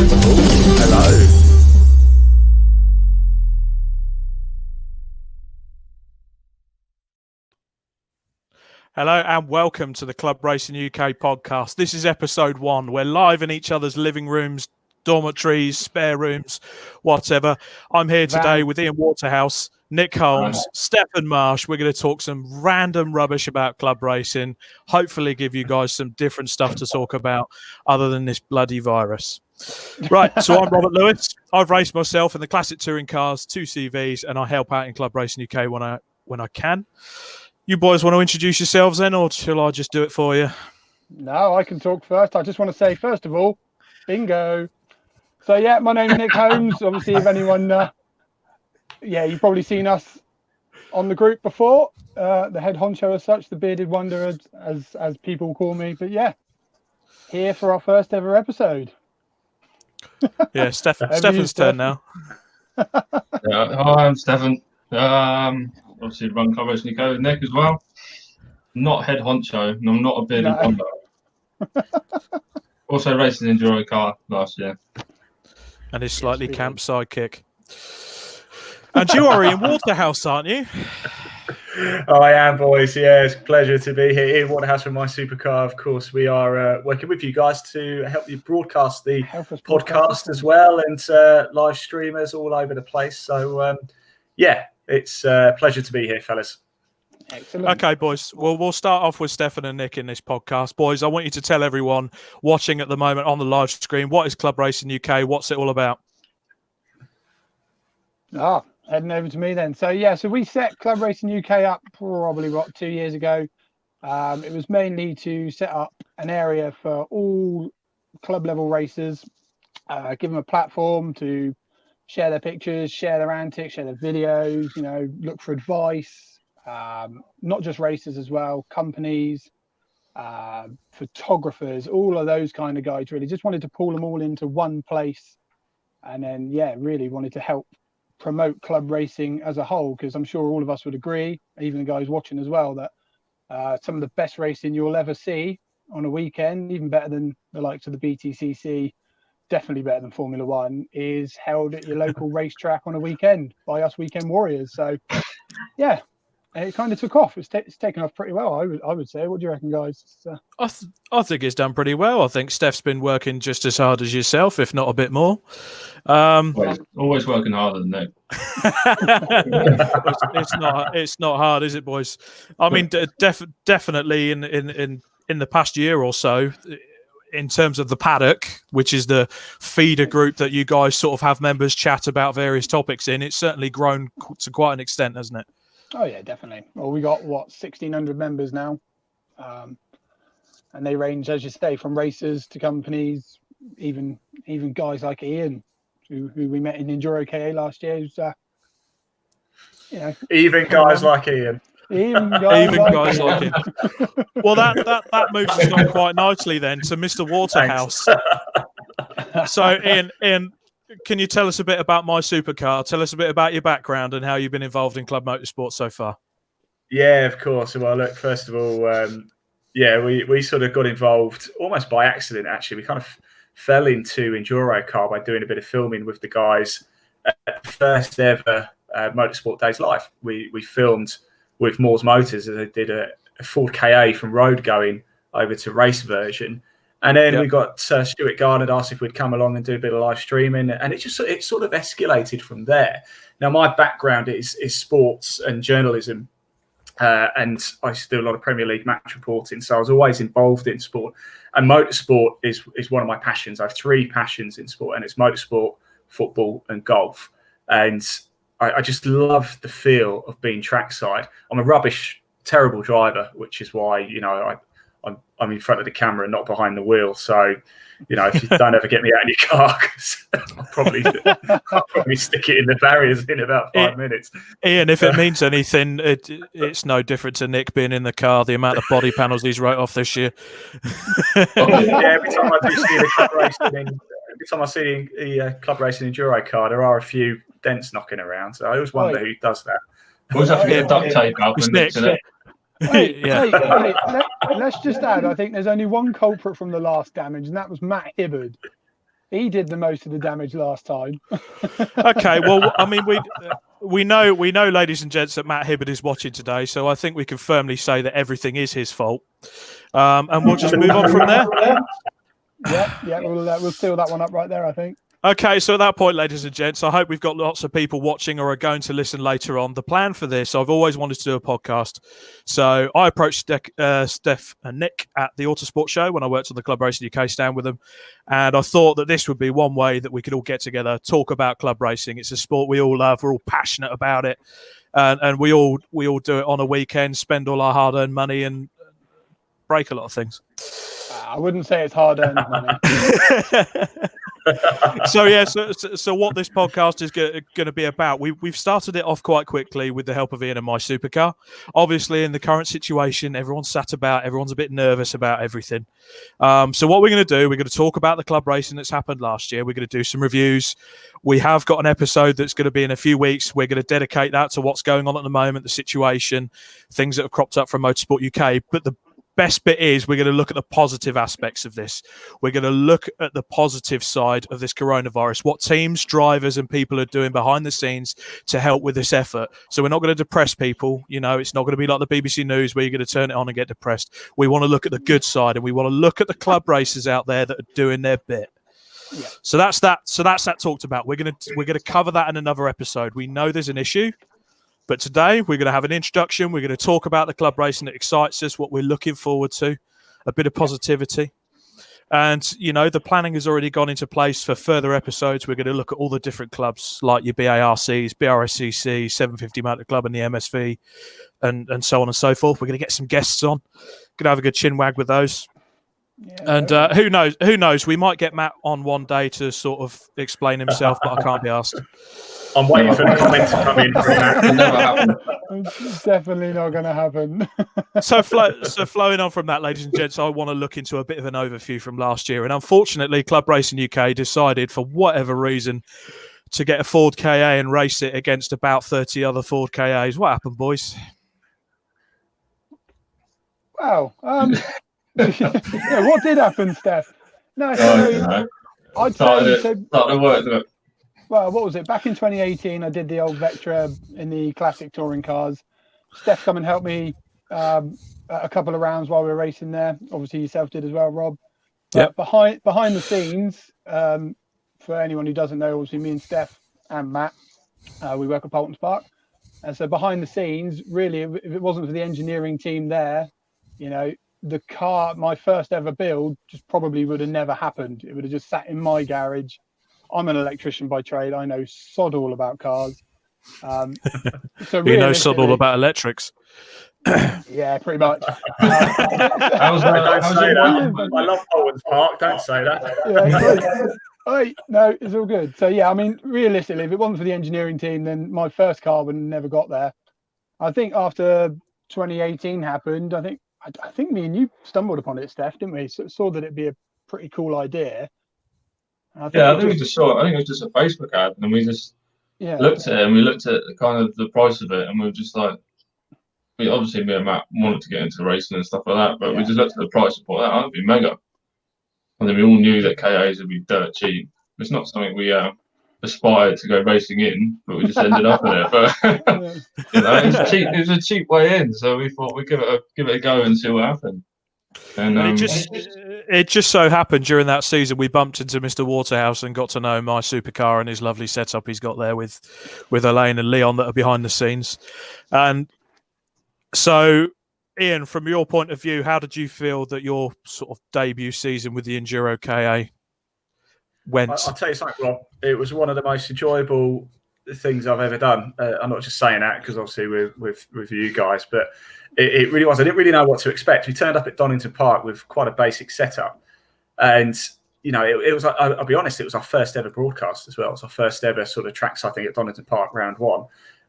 Hello. Hello and welcome to the Club Racing UK podcast. This is episode 1. We're live in each other's living rooms, dormitories, spare rooms, whatever. I'm here today with Ian Waterhouse, Nick Holmes, Stefan Marsh. We're going to talk some random rubbish about club racing, hopefully give you guys some different stuff to talk about other than this bloody virus. Right, so I'm Robert Lewis. I've raced myself in the classic touring cars, 2 CVs, and I help out in Club Racing UK when I can. You boys want to introduce yourselves then, or shall I just do it for you? No, I can talk first. I just want to say, first of all, bingo. So, yeah, my name's Nick Holmes. Obviously, if anyone, you've probably seen us on the group before. The head honcho as such, the bearded wonder, as people call me. But, yeah, here for our first ever episode. Yeah, Stefan's turn now. Hi, I'm Stefan. Obviously run Club Racing UK with Nick as well. Not head honcho, and I'm not a bearded wonder. Also raced an enduro car last year. And his slightly camp sidekick. And you are Ian Waterhouse, aren't you? I am, boys. Yeah, it's a pleasure to be here. Ian Waterhouse from MySupercar. Of course, we are working with you guys to help you broadcast the podcast as well, and live streamers all over the place. So, it's a pleasure to be here, fellas. Excellent. Okay, boys. Well, we'll start off with Stefan and Nick in this podcast. Boys, I want you to tell everyone watching at the moment on the live screen, what is Club Racing UK? What's it all about? Heading over to me then. So we set Club Racing UK up probably 2 years ago. It was mainly to set up an area for all club level racers, give them a platform to share their pictures, share their antics, share their videos, look for advice, not just racers as well, companies, photographers, all of those kind of guys. Really just wanted to pull them all into one place, and then really wanted to help promote club racing as a whole, because I'm sure all of us would agree, even the guys watching as well, that some of the best racing you'll ever see on a weekend, even better than the likes of the BTCC, definitely better than Formula One, is held at your local racetrack on a weekend by us weekend warriors. So, and it kind of took off. It's taken off pretty well, I would say. What do you reckon, guys? I think it's done pretty well. I think Steph's been working just as hard as yourself, if not a bit more. Always working harder than Nick. It's not hard, is it, boys? I mean, definitely in the past year or so, in terms of the paddock, which is the feeder group that you guys sort of have members chat about various topics in, it's certainly grown to quite an extent, hasn't it? Oh yeah, definitely. Well, we got 1,600 members now, and they range, as you say, from racers to companies, even guys like Ian, who we met in Enduro KA last year. Who's, even guys like Ian. Even guys like him. Well, that moves us on quite nicely then to Mr. Waterhouse. So, Ian, can you tell us a bit about MySupercar? Tell us a bit about your background and how you've been involved in club motorsport so far. Yeah, of course. Well, look, first of all, we sort of got involved almost by accident, actually. We kind of fell into Enduro car by doing a bit of filming with the guys at the first ever Motorsport Days Live. We filmed with Moore's Motors, as they did a Ford KA from road going over to race version. And then we got Stuart Garnett asked if we'd come along and do a bit of live streaming. And it sort of escalated from there. Now, my background is sports and journalism. And I used to do a lot of Premier League match reporting. So I was always involved in sport. And motorsport is one of my passions. I have 3 passions in sport, and it's motorsport, football, and golf. And I just love the feel of being trackside. I'm a rubbish, terrible driver, which is why, I'm in front of the camera and not behind the wheel. So, if you don't ever get me out in your car, I'll probably stick it in the barriers in about 5 minutes. Ian, if it means anything, it's no different to Nick being in the car, the amount of body panels he's wrote off this year. Every time I do see the club racing, every time I see the club racing enduro car, there are a few dents knocking around. So I always wonder who does that. Always have to get duct tape out and mix it. Hey, let's just add, I think there's only one culprit from the last damage, and that was Matt Hibbard. He did the most of the damage last time. Okay, well, I mean, we know, ladies and gents, that Matt Hibbard is watching today, so I think we can firmly say that everything is his fault, and we'll just move on from there. Yeah, we'll seal that one up right there, I think. Okay, so at that point, ladies and gents, I hope we've got lots of people watching or are going to listen later on. The plan for this, I've always wanted to do a podcast. So I approached Steph and Nick at the Autosport show when I worked on the Club Racing UK stand with them. And I thought that this would be one way that we could all get together, talk about club racing. It's a sport we all love. We're all passionate about it. And we all do it on a weekend, spend all our hard-earned money and break a lot of things. I wouldn't say it's hard-earned money. So what this podcast is going to be about, we've started it off quite quickly with the help of Ian and MySupercar. Obviously, in the current situation, everyone's sat about, everyone's a bit nervous about everything. So what we're going to do, we're going to talk about the club racing that's happened last year. We're going to do some reviews. We have got an episode that's going to be in a few weeks. We're going to dedicate that to what's going on at the moment, the situation, things that have cropped up from Motorsport UK. But the best bit is we're going to look at the positive aspects of this. We're going to look at the positive side of this coronavirus, what teams, drivers and people are doing behind the scenes to help with this effort. So we're not going to depress people. You know, it's not going to be like the BBC News where you're going to turn it on and get depressed. We want to look at the good side, and we want to look at the club racers out there that are doing their bit. Yeah. So that's that talked about. We're going to cover that in another episode. We know there's an issue. But today, we're going to have an introduction. We're going to talk about the club racing that excites us, what we're looking forward to, a bit of positivity. And, you know, the planning has already gone into place for further episodes. We're going to look at all the different clubs like your BARCs, BRSCC, 750 Motor Club and the MSV, and so on and so forth. We're going to get some guests on. Going to have a good chin wag with those. Yeah, and who knows? We might get Matt on one day to sort of explain himself, but I can't be asked. I'm waiting for the comment to come in. It never happened. It's definitely not going to happen. So flowing on from that, ladies and gents, I want to look into a bit of an overview from last year. And unfortunately, Club Racing UK decided, for whatever reason, to get a Ford KA and race it against about 30 other Ford KAs. What happened, boys? Wow. Yeah, what did happen, Steph? No, I'd say work. Well, what was it? Back in 2018, I did the old Vectra in the classic touring cars. Steph come and helped me a couple of rounds while we were racing there. Obviously, yourself did as well, Rob. But behind the scenes, for anyone who doesn't know, obviously me and Steph and Matt, we work at Polton Park. And so behind the scenes, really, if it wasn't for the engineering team there, you know, the car, my first ever build, just probably would have never happened. It would have just sat in my garage. I'm an electrician by trade. I know sod all about cars. So you know sod all about electrics. Yeah, pretty much. I love Polton Park. Don't say that. Yeah, no, it's all good. So yeah, I mean, realistically, if it wasn't for the engineering team, then my first car would have never got there. I think after 2018 happened, I think me and you stumbled upon it, Steph, didn't we? So saw that it'd be a pretty cool idea. I think we just saw it. I think it was just a Facebook ad, and we just looked at it, and we looked at kind of the price of it, and we were just like, me and Matt wanted to get into racing and stuff like that, but we just looked at the price and thought that'd be mega. And then we all knew that KAs would be dirt cheap. It's not something we aspired to go racing in, but we just ended up in it. But you know, it was cheap. It was a cheap way in, so we thought we'd give it a go and see what happened. And it just so happened during that season we bumped into Mr. Waterhouse and got to know MySupercar and his lovely setup he's got there with Elaine and Leon that are behind the scenes. And so, Ian, from your point of view, how did you feel that your sort of debut season with the Enduro KA went? I'll tell you something, Rob. It was one of the most enjoyable things I've ever done. I'm not just saying that because obviously with you guys, but it really was. I didn't really know what to expect. We turned up at Donington Park with quite a basic setup, and you know, it was. I'll be honest, it was our first ever broadcast as well. It was our first ever sort of track sighting at Donington Park, round one,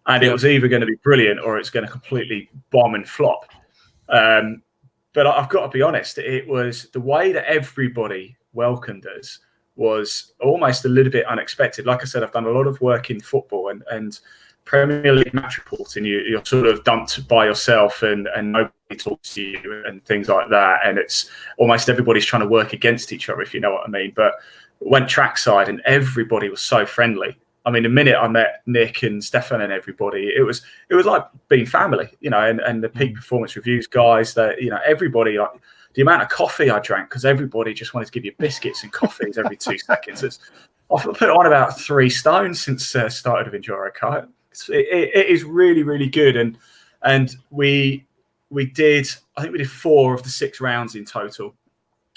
and it was either going to be brilliant or it's going to completely bomb and flop. But I've got to be honest, it was the way that everybody welcomed us was almost a little bit unexpected. Like I said, I've done a lot of work in football and Premier League match reporting. You're sort of dumped by yourself and nobody talks to you and things like that. And it's almost everybody's trying to work against each other, if you know what I mean. But went trackside, and everybody was so friendly. I mean, the minute I met Nick and Stefan and everybody, it was like being family, and the peak performance reviews guys, that, everybody, like the amount of coffee I drank, because everybody just wanted to give you biscuits and coffees every 2 seconds. I've put on about 3 stones since started with EnduroCar. It is really, really good. And we did 4 of the 6 rounds in total.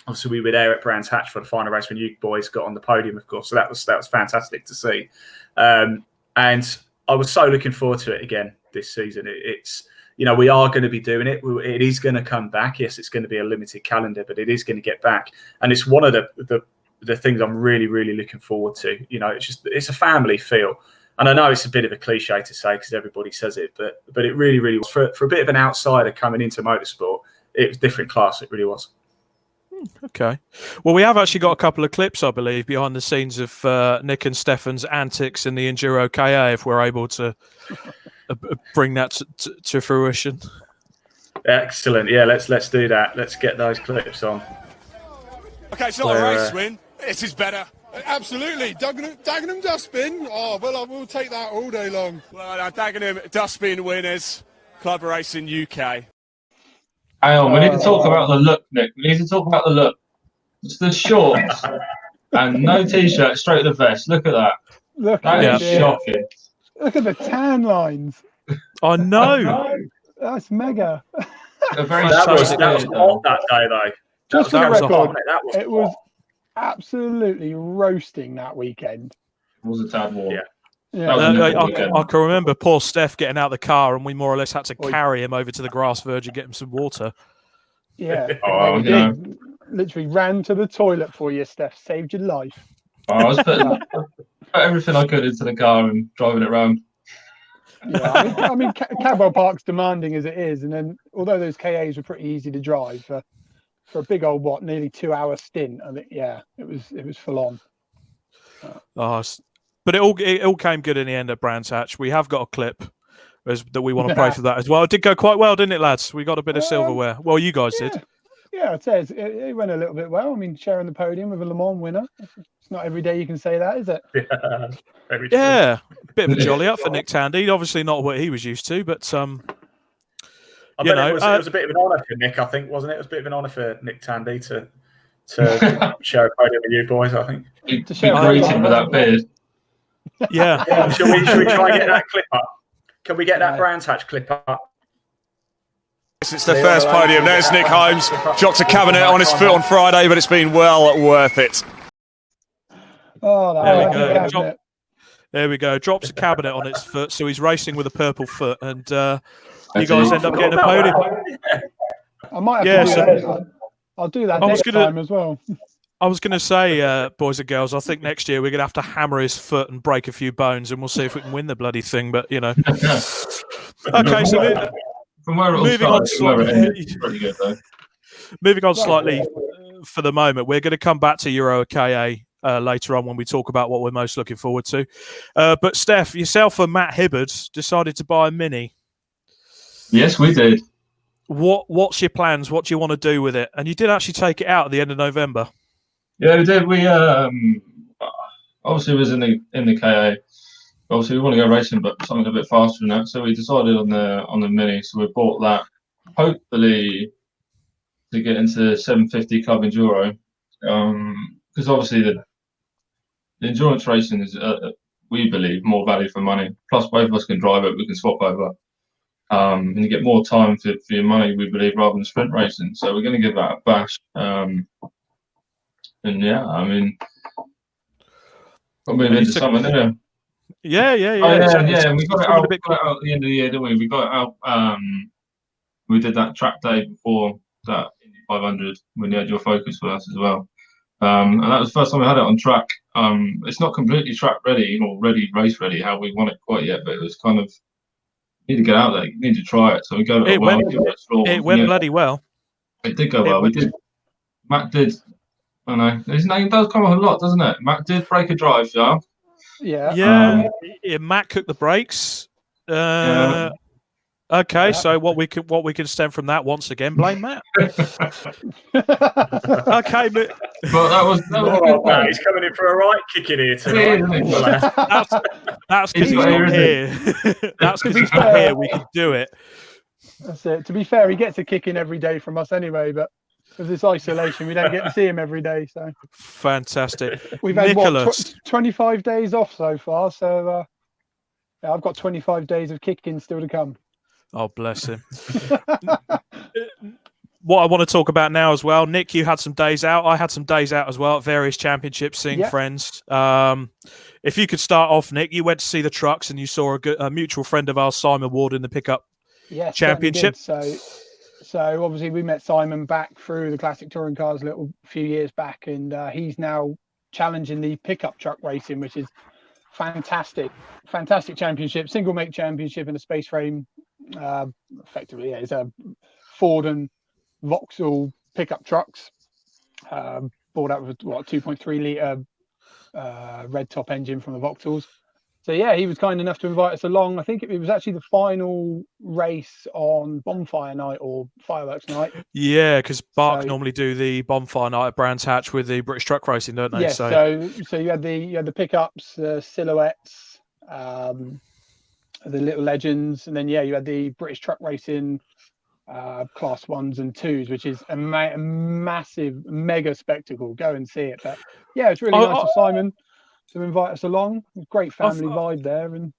Obviously, we were there at Brands Hatch for the final race when you boys got on the podium, of course. So that was fantastic to see. And I was so looking forward to it again this season. It's we are going to be doing it. It is going to come back. Yes, it's going to be a limited calendar, but it is going to get back. And it's one of the things I'm really, really looking forward to. It's a family feel. And I know it's a bit of a cliche to say because everybody says it, but it really, really was. For a bit of an outsider coming into motorsport, it was different class. It really was. Okay. Well, we have actually got a couple of clips, I believe, behind the scenes of Nick and Stefan's antics in the Enduro KA, if we're able to bring that to fruition. Excellent. Yeah, let's do that. Let's get those clips on. Okay, it's not a race win. This is better. Absolutely. Dagenham dustbin. Oh, well, I will take that all day long. Well, Dagenham dustbin winners, Club Racing UK. Hang on, we need to talk about the look, Nick. We need to talk about the look. It's the shorts and no t-shirt, straight to the vest. Look at that. That is shocking. Look at the tan lines. I know. That's mega. That was hot that day, though. Just for the record, it was absolutely roasting that weekend. It was a tad warm. Yeah. I can remember poor Steph getting out of the car, and we more or less had to carry him over to the grass verge and get him some water. Yeah. Yeah. Literally ran to the toilet for you, Steph. Saved your life. I was putting everything I could into the car and driving it around. Yeah, I mean, Cadwell Park's demanding as it is, and then although those KAs were pretty easy to drive for a big old nearly 2-hour stint, I think it was full on. But it all came good in the end at Brands Hatch. We have got a clip that we want to play for that as well. It did go quite well, didn't it, lads? We got a bit of silverware. Well, you guys did. Yeah, I'd say it went a little bit well. I mean, sharing the podium with a Le Mans winner. It's not every day you can say that, is it? Yeah, bit of a jolly up for Nick Tandy. Obviously not what he was used to, but I bet it was a bit of an honour for Nick, I think, wasn't it? It was a bit of an honour for Nick Tandy to share a podium with you boys, I think. To share greeting with that beard. Yeah. Should we try and get that clip up? Can we get that Brands Hatch clip up? It's the first podium. There's Nick Holmes. Dropped a cabinet on his foot on Friday, but it's been well worth it. Oh, there we go. Drops a cabinet on its foot, so he's racing with a purple foot, and you guys end up getting a podium. I might have to do that. I'll do that next time as well. I was going to say, boys and girls, I think next year we're going to have to hammer his foot and break a few bones, and we'll see if we can win the bloody thing. But Okay, so from where it all started, pretty good though. Moving on slightly for the moment, we're going to come back to Euro KA later on when we talk about what we're most looking forward to. But Steph, yourself and Matt Hibbard decided to buy a Mini. Yes, we did. What's your plans? What do you want to do with it? And you did actually take it out at the end of November. Yeah, we did. We obviously it was in the KA. Obviously, we want to go racing, but something a bit faster than that. So we decided on the Mini. So we bought that, hopefully, to get into 750 Club Enduro. Because obviously the endurance racing is, we believe, more value for money. Plus, both of us can drive it. We can swap over. And you get more time for your money, we believe, rather than sprint racing. So we're going to give that a bash. And yeah, I mean, we'll move into something, didn't we? Yeah. And we got it out at the end of the year, didn't we? We got it out. We did that track day before that 500 when you had your Focus with us as well. And that was the first time we had it on track. It's not completely track ready or race ready how we want it quite yet, but it was kind of, you need to get out there. You need to try it. So we go. It went bloody well. It did go well. We did. Matt did. I know his name does come up a lot, doesn't it? Matt did break a drive shaft. Yeah. Matt cooked the brakes. Okay, so what we can stem from that once again, blame Matt. Okay, but that was a good point. He's coming in for a right kicking here tonight. That's because he's not here. That's because he's not here. We can do it. That's it. To be fair, he gets a kick in every day from us anyway, but with this isolation, we don't get to see him every day. So fantastic. We've had 25 days off so far. So I've got 25 days of kicking still to come. Oh, bless him. What I want to talk about now as well, Nick, you had some days out. I had some days out as well at various championships, seeing friends. If you could start off, Nick, you went to see the trucks and you saw a mutual friend of ours, Simon Ward, in the pickup championship. So obviously we met Simon back through the Classic Touring Cars a few years back, and he's now challenging the pickup truck racing, which is fantastic championship, single make championship in a space frame. Effectively, it's a Ford and Vauxhall pickup trucks, brought out with 2.3 litre red top engine from the Vauxhalls. So he was kind enough to invite us along. I think it was actually the final race on bonfire night or fireworks night. Yeah, because Bark normally do the bonfire night at Brands Hatch with the British Truck Racing, don't they? Yeah. So you had the pickups, silhouettes, the little legends, and then you had the British Truck Racing class 1s and 2s, which is a massive mega spectacle. Go and see it. But it's really nice of Simon to invite us along. Great family vibe there, and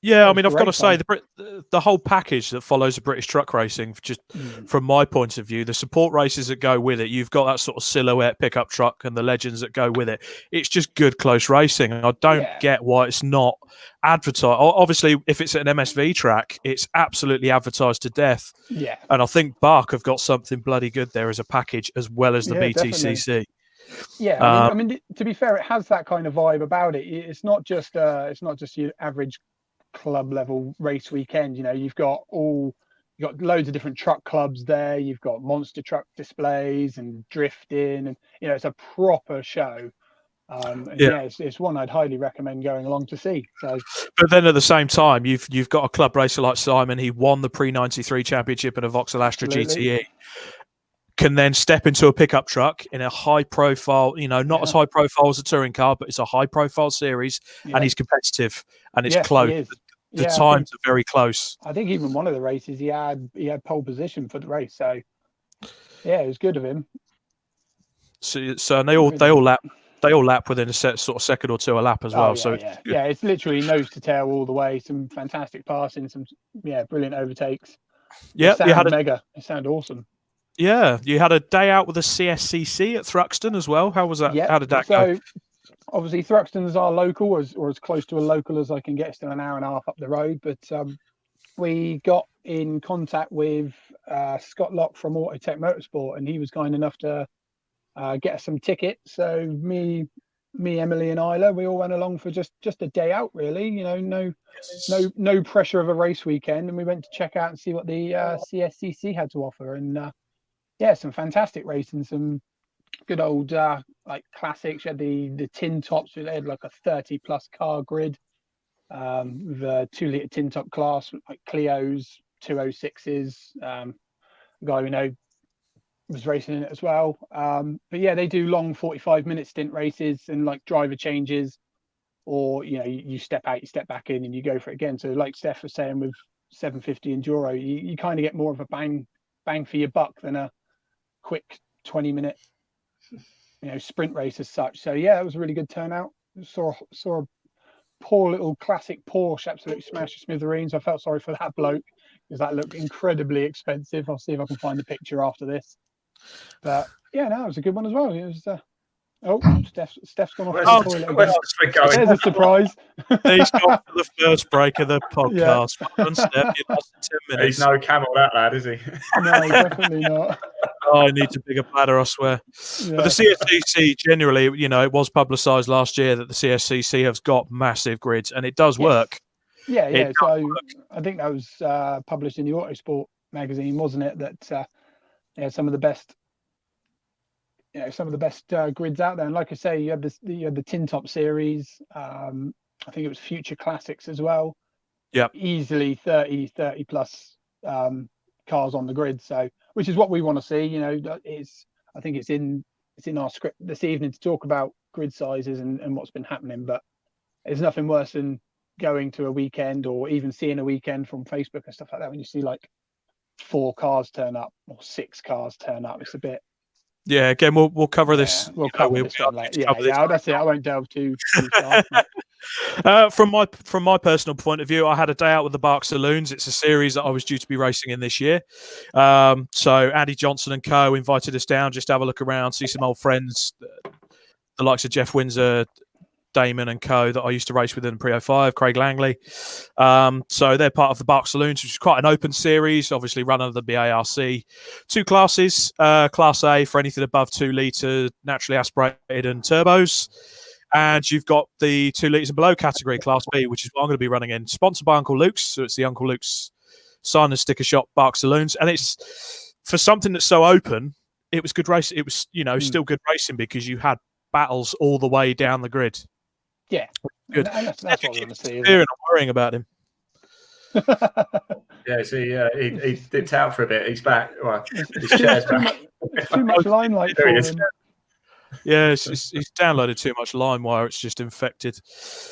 I mean, I've got to say the whole package that follows the British Truck Racing, just from my point of view, the support races that go with it. You've got that sort of silhouette pickup truck and the legends that go with it. It's just good close racing, and I don't get why it's not advertised. Obviously, if it's an MSV track, it's absolutely advertised to death. Yeah, and I think Bark have got something bloody good there as a package, as well as the BTCC. Definitely. Yeah, I mean, to be fair, it has that kind of vibe about it. It's not just your average club level race weekend. You've got loads of different truck clubs there. You've got monster truck displays and drifting, and it's a proper show. It's one I'd highly recommend going along to see. So, but then at the same time, you've got a club racer like Simon. He won the pre-93 championship in a Vauxhall Astra GTE. Can then step into a pickup truck in a high profile, not as high profile as a touring car, but it's a high profile series, and he's competitive, and it's close. The times are very close. I think even one of the races he had pole position for the race. So it was good of him. So and they all lap within a sort of second or two a lap as well. It's literally nose to tail all the way. Some fantastic passing, some brilliant overtakes. Yeah, It sounded awesome. Yeah, you had a day out with the CSCC at Thruxton as well. How was that? How did that go? Obviously, Thruxton's our local, or as close to a local as I can get. Still an hour and a half up the road, but we got in contact with Scott Locke from Autotech Motorsport, and he was kind enough to get us some tickets. So me, Emily, and Isla, we all went along for just a day out. Really, no pressure of a race weekend, and we went to check out and see what the CSCC had to offer, and some fantastic racing, some good old like classics. You had the tin tops. They had like a 30+ car grid with a 2-litre tin top class, like Clios, 206s. Guy we know was racing in it as well. But they do long 45-minute stint races and like driver changes, or you step out, you step back in, and you go for it again. So like Steph was saying with 750 Enduro, you kind of get more of a bang for your buck than a quick 20-minute sprint race as such. So it was a really good turnout. Saw a poor little classic Porsche absolutely smash the smithereens. I felt sorry for that bloke because that looked incredibly expensive. I'll see if I can find the picture after this. But it was a good one as well. It was Steph's gone off the toilet. There's a surprise. He's gone for the first break of the podcast. One step, you lost 10 minutes. He's no camel, that lad, is he? No, definitely not. I need a bigger bladder, I swear. Yeah. But the CSCC, generally, it was publicised last year that the CSCC has got massive grids, and it does work. Yeah. So I think that was published in the Autosport magazine, wasn't it? That some of the best. Some of the best grids out there, and like I say, you had the tin top series. I think it was Future Classics as well. Yeah, easily 30+ cars on the grid. So, which is what we want to see. You know, I think it's in our script this evening to talk about grid sizes and what's been happening. But there's nothing worse than going to a weekend or even seeing a weekend from Facebook and stuff like that when you see like 4 cars turn up or 6 cars turn up. It's a bit. Yeah, again, we'll cover this. We'll cover this one later. Yeah, that's it. I won't delve too far. From my personal point of view, I had a day out with the Bark Saloons. It's a series that I was due to be racing in this year. So Andy Johnson and co invited us down just to have a look around, see some old friends, the likes of Jeff Windsor, Damon and co that I used to race with in Pre 05, Craig Langley. So they're part of the Bark Saloons, which is quite an open series, obviously run under the BARC. 2 classes, Class A for anything above 2 litre, naturally aspirated and turbos. And you've got the 2 litres and below category, Class B, which is what I'm going to be running in. Sponsored by Uncle Luke's. So it's the Uncle Luke's sign and sticker shop, Bark Saloons. And it's for something that's so open, it was good racing. It was, still good racing because you had battles all the way down the grid. Yeah. Good. And that's what I want to see. I'm worrying about him. Yeah, see, he dipped out for a bit. He's back. Well, his chair's back. Too much limelight for him. Yeah, he's downloaded too much LimeWire. It's just infected.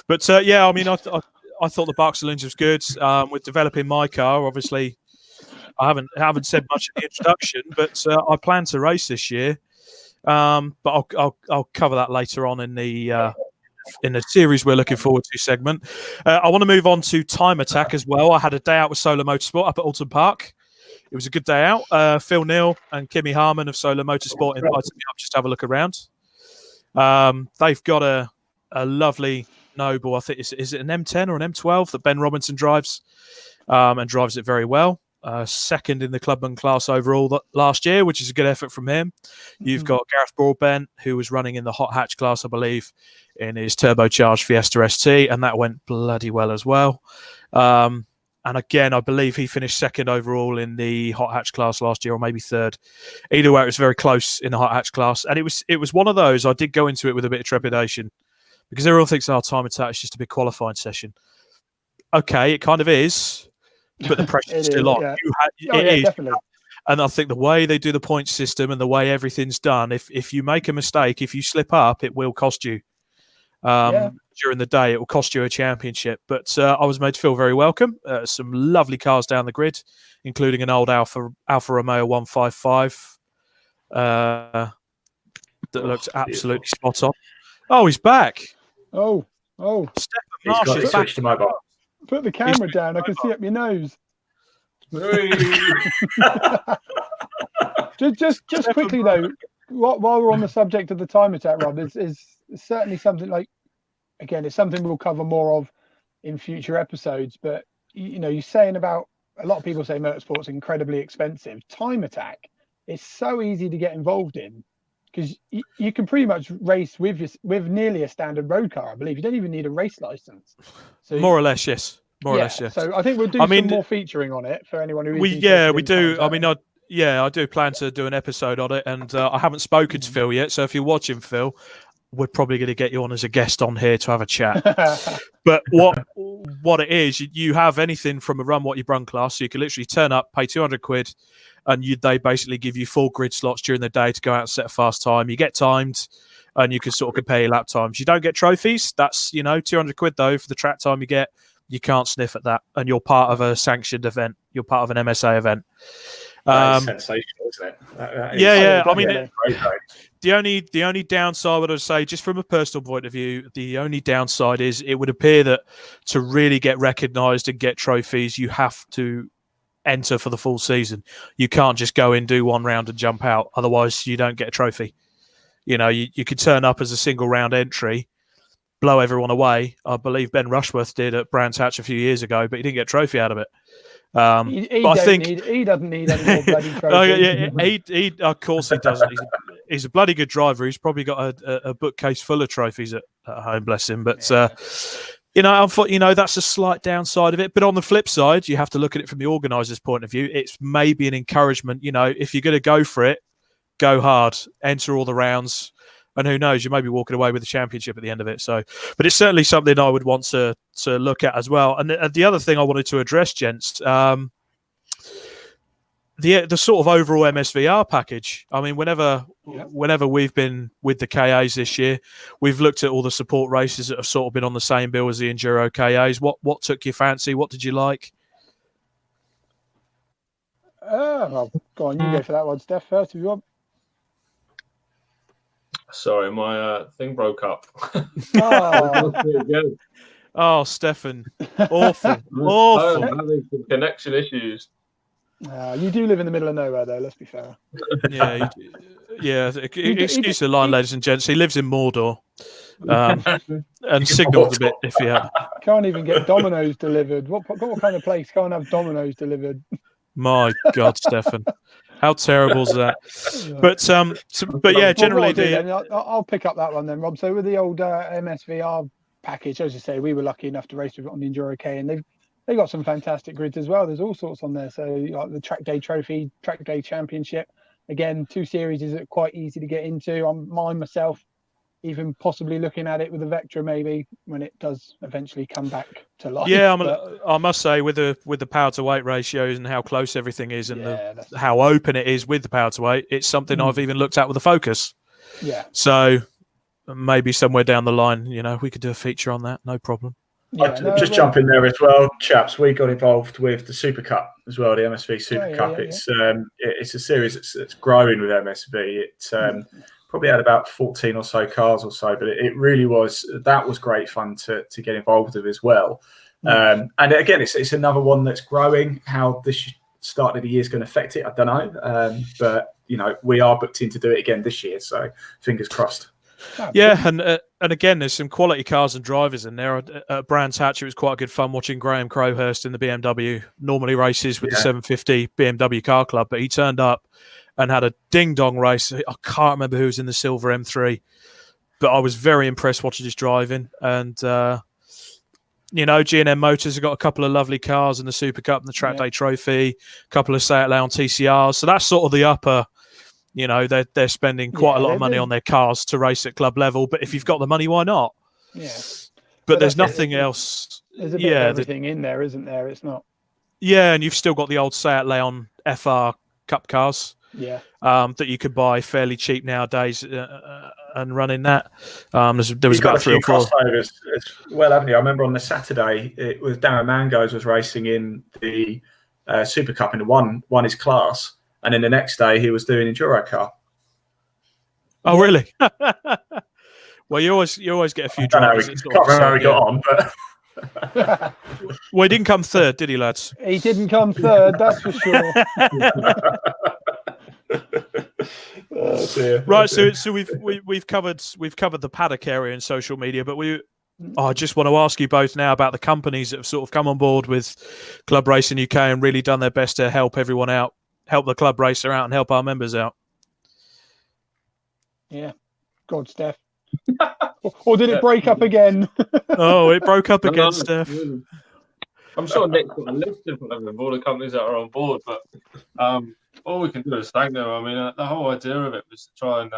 But yeah, I mean, I thought the Bark Saloons was good. With developing my car, obviously, I haven't said much in the introduction, but I plan to race this year. But I'll cover that later on in the series we're looking forward to segment. I want to move on to Time Attack as well. I had a day out with Solar Motorsport up at Alton Park. It was a good day out. Phil Neal and Kimmy Harmon of Solar Motorsport invited me up just to have a look around. They've got a lovely Noble. I think is it an M10 or an M12 that Ben Robinson drives, and drives it very well. Second in the Clubman class overall last year, which is a good effort from him. You've got Gareth Broadbent, who was running in the hot hatch class, I believe, in his turbocharged Fiesta ST, and that went bloody well as well. And again, I believe he finished second overall in the hot hatch class last year, or maybe third. Either way, it was very close in the hot hatch class, and it was one of those. I did go into it with a bit of trepidation because everyone thinks our Time Attack is just a big qualifying session. Okay, it kind of is, but the pressure is still on. Yeah. It is. Definitely. And I think the way they do the point system and the way everything's done, if you make a mistake, if you slip up, it will cost you. During the day, it will cost you a championship. But I was made to feel very welcome. Some lovely cars down the grid, including an old Alfa Romeo 155 that looks absolutely spot on. Oh, he's back. Oh. Stephen Marsh is back. To my box. Put the camera down. I can see up your nose. just quickly though, while we're on the subject of the Time Attack, Rob, is certainly something like, again, it's something we'll cover more of in future episodes. But you're saying about a lot of people say motorsport's incredibly expensive. Time Attack is so easy to get involved in because you can pretty much race with nearly a standard road car. I believe you don't even need a race license. So more or less, yes. More or less, yes. So I think we'll do some more featuring on it for anyone who is we do. I mean, I do plan to do an episode on it, and I haven't spoken to Phil yet. So if you're watching, Phil, we're probably going to get you on as a guest on here to have a chat. But what it is, you have anything from a run what you brung class, so you can literally turn up, pay 200 quid, and they basically give you full grid slots during the day to go out and set a fast time. You get timed, and you can sort of compare your lap times. You don't get trophies. That's 200 quid though for the track time you get. You can't sniff at that, and you're part of a sanctioned event. You're part of an MSA event. That is sensational, isn't it? Yeah. I mean, the only downside, what I'd say, just from a personal point of view, the only downside is it would appear that to really get recognised and get trophies, you have to enter for the full season. You can't just go in, do one round, and jump out. Otherwise, you don't get a trophy. You could turn up as a single round entry, blow everyone away. I believe Ben Rushworth did at Brands Hatch a few years ago, but he didn't get a trophy out of it. He doesn't need any more bloody trophies. Of course he doesn't. He's a bloody good driver. He's probably got a bookcase full of trophies at home, bless him. But that's a slight downside of it. But on the flip side, you have to look at it from the organiser's point of view. It's maybe an encouragement. If you're going to go for it, go hard, enter all the rounds. And who knows, you may be walking away with the championship at the end of it. So, but it's certainly something I would want to look at as well. And the other thing I wanted to address, gents, the sort of overall MSVR package. I mean, whenever we've been with the KAs this year, we've looked at all the support races that have sort of been on the same bill as the Enduro KAs. What took your fancy? What did you like? Well, go on, you go for that one, Steph, first if you want. Sorry, my thing broke up. Oh, oh, Stefan, awful. I'm having some connection issues. You do live in the middle of nowhere, though. Let's be fair. Yeah, excuse the line, ladies and gents. He lives in Mordor, and signal's a bit iffy. Can't even get Domino's delivered. What kind of place can't have Domino's delivered? My God, Stefan, how terrible is that? But yeah, generally, I'll pick up that one then, Rob. So with the old MSVR package, as you say, we were lucky enough to race with it on the Enduro K, and they got some fantastic grids as well. There's all sorts on there. So like the Track Day Trophy, Track Day Championship. Again, 2 series is quite easy to get into. I'm myself even possibly looking at it with a Vectra maybe when it does eventually come back to life. Yeah, I must say with the power to weight ratios and how close everything is and how open it is with the power to weight, it's something I've even looked at with the Focus. Yeah. So maybe somewhere down the line, we could do a feature on that. No problem. Yeah, just jump in there as well, chaps. We got involved with the Super Cup as well, the MSV Super Cup. It's a series that's growing with MSV. It's probably had about 14 or so cars or so, but it really was great fun to get involved with as well. And again, it's another one that's growing. How this start of the year is going to affect it, I don't know. But we are booked in to do it again this year, so fingers crossed. Yeah, and again, there's some quality cars and drivers in there. At Brands Hatch, it was quite good fun watching Graham Crowhurst in the BMW. Normally races with the 750 BMW Car Club, but he turned up and had a ding-dong race. I can't remember who was in the silver M3, but I was very impressed watching his driving. And, G&M Motors have got a couple of lovely cars in the Super Cup and the Track Day Trophy, a couple of Seat Leon TCRs. So that's sort of the upper... they're spending quite a lot of money on their cars to race at club level. But if you've got the money, why not? Yeah. But there's nothing else. There's a bit of everything in there, isn't there? It's not. Yeah, and you've still got the old Seat Leon FR Cup cars. Yeah. That you could buy fairly cheap nowadays and run in that. There was about 3 or 4 crossovers as well, haven't you? I remember on the Saturday it was Darren Mangos was racing in the Super Cup and won his class. And then the next day, he was doing Enduro car. Oh, really? Well, you always get a few drivers. I can't remember how he got on, but well, he didn't come third, did he, lads? He didn't come third, that's for sure. Oh, dear. Right, so we've covered the paddock area in social media, but I just want to ask you both now about the companies that have sort of come on board with Club Racing UK and really done their best to help everyone out. Help the club racer out and help our members out. Yeah. God, Steph. Or did it break up again? Oh, it broke up again, Steph. I'm sure Nick's got a list of all the companies that are on board, but all we can do is thank them. I mean, the whole idea of it was to try and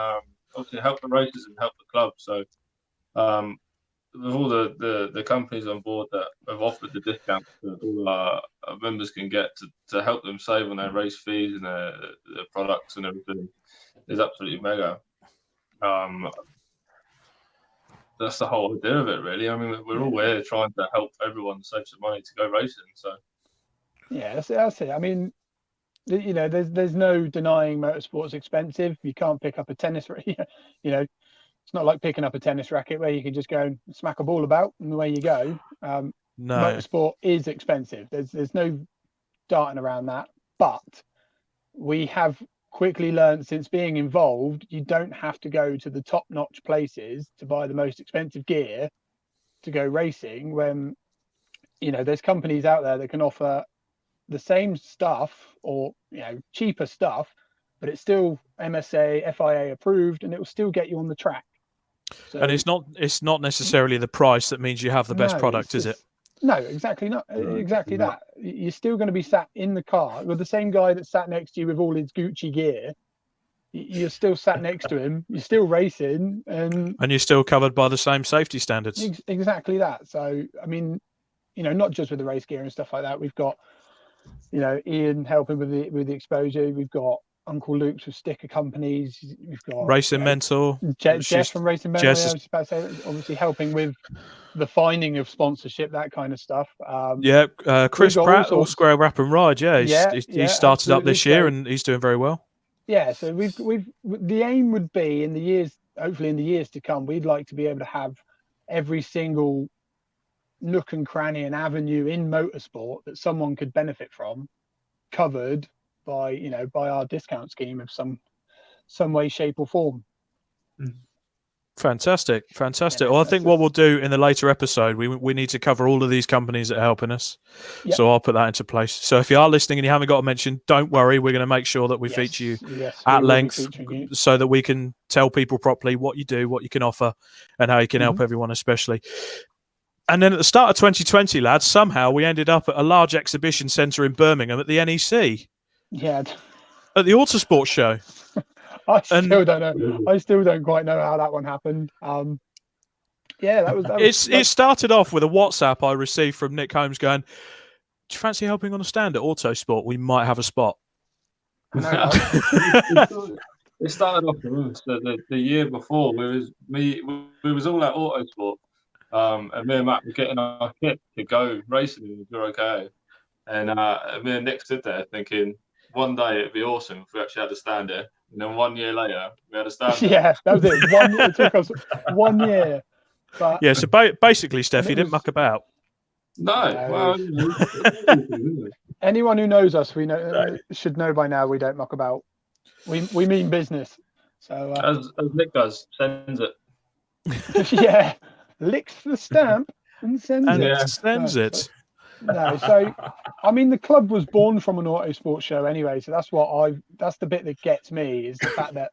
obviously help the racers and help the club. So with all the companies on board that have offered the discounts that all our members can get to help them save on their race fees and their products and everything is absolutely mega. That's the whole idea of it, really. I mean, we're all here trying to help everyone save some money to go racing. So yeah, that's it. I mean, there's no denying motorsport's expensive. You can't pick up a tennis, It's not like picking up a tennis racket where you can just go and smack a ball about and away you go. No. Motorsport is expensive. There's no darting around that. But we have quickly learned since being involved, you don't have to go to the top-notch places to buy the most expensive gear to go racing when, there's companies out there that can offer the same stuff or, cheaper stuff, but it's still MSA, FIA approved, and it will still get you on the track. So, and it's not necessarily the price that means you have the best product, is it? No, exactly not. Exactly that. You're still going to be sat in the car with the same guy that sat next to you with all his Gucci gear. You're still sat next to him. You're still racing, and you're still covered by the same safety standards. Exactly that. So, I mean, not just with the race gear and stuff like that. We've got Ian helping with the exposure. We've got Uncle Luke's with sticker companies. We've got Racing Mentor. Jess from Racing Mentor. Jess I was about to say, obviously helping with the finding of sponsorship, that kind of stuff. Chris Pratt, All Square Wrap and Ride. He started up this year, and he's doing very well. Yeah, so we've the aim would be hopefully in the years to come, we'd like to be able to have every single nook and cranny and avenue in motorsport that someone could benefit from covered by our discount scheme of some way, shape or form. Fantastic. Well, I think what we'll do in the later episode, we need to cover all of these companies that are helping us. Yep. So I'll put that into place. So if you are listening and you haven't got a mention, don't worry. We're going to make sure that we feature you at length so that we can tell people properly what you do, what you can offer, and how you can help everyone, especially. And then at the start of 2020, lads, somehow we ended up at a large exhibition centre in Birmingham at the NEC. Yeah. At the Autosport show. I still don't know. I still don't quite know how that one happened. That was it started off with a WhatsApp I received from Nick Holmes going, "Do you fancy helping on a stand at Autosport? We might have a spot." It started off the year before. We was all at Autosport, and me and Matt were getting our kit to go racing in UK, and me and Nick stood there thinking, one day it'd be awesome if we actually had a stand here. And then 1 year later, we had a stand. Yeah, that was it. It took us 1 year. But yeah, so basically, Steph, you didn't muck about. No. Anyone who knows us, should know by now we don't muck about. We mean business. So as Nick does, sends it. Yeah, licks the stamp and sends it. No, so I mean the club was born from an autosport show anyway, so that's the bit that gets me, is the fact that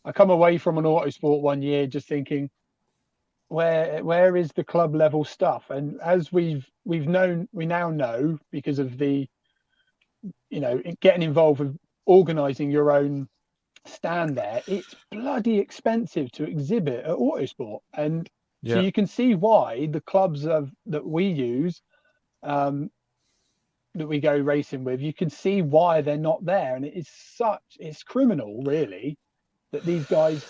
I come away from an autosport 1 year just thinking, where is the club level stuff? And as we now know, because of the getting involved with organising your own stand there, it's bloody expensive to exhibit at autosport, and so you can see why the clubs that we use, that we go racing with, you can see why they're not there. And it's criminal, really, that these guys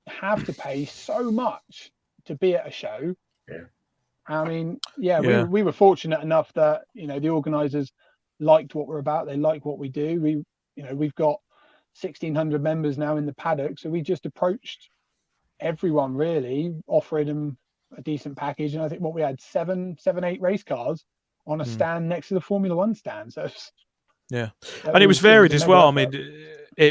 have to pay so much to be at a show. I mean, we were fortunate enough that the organisers liked what we're about. They like what we do. We've got 1,600 members now in the paddock, so we just approached everyone, really, offering them a decent package. And I think we had 8 race cars on a stand next to the Formula One stand. So and it was varied as well. I mean,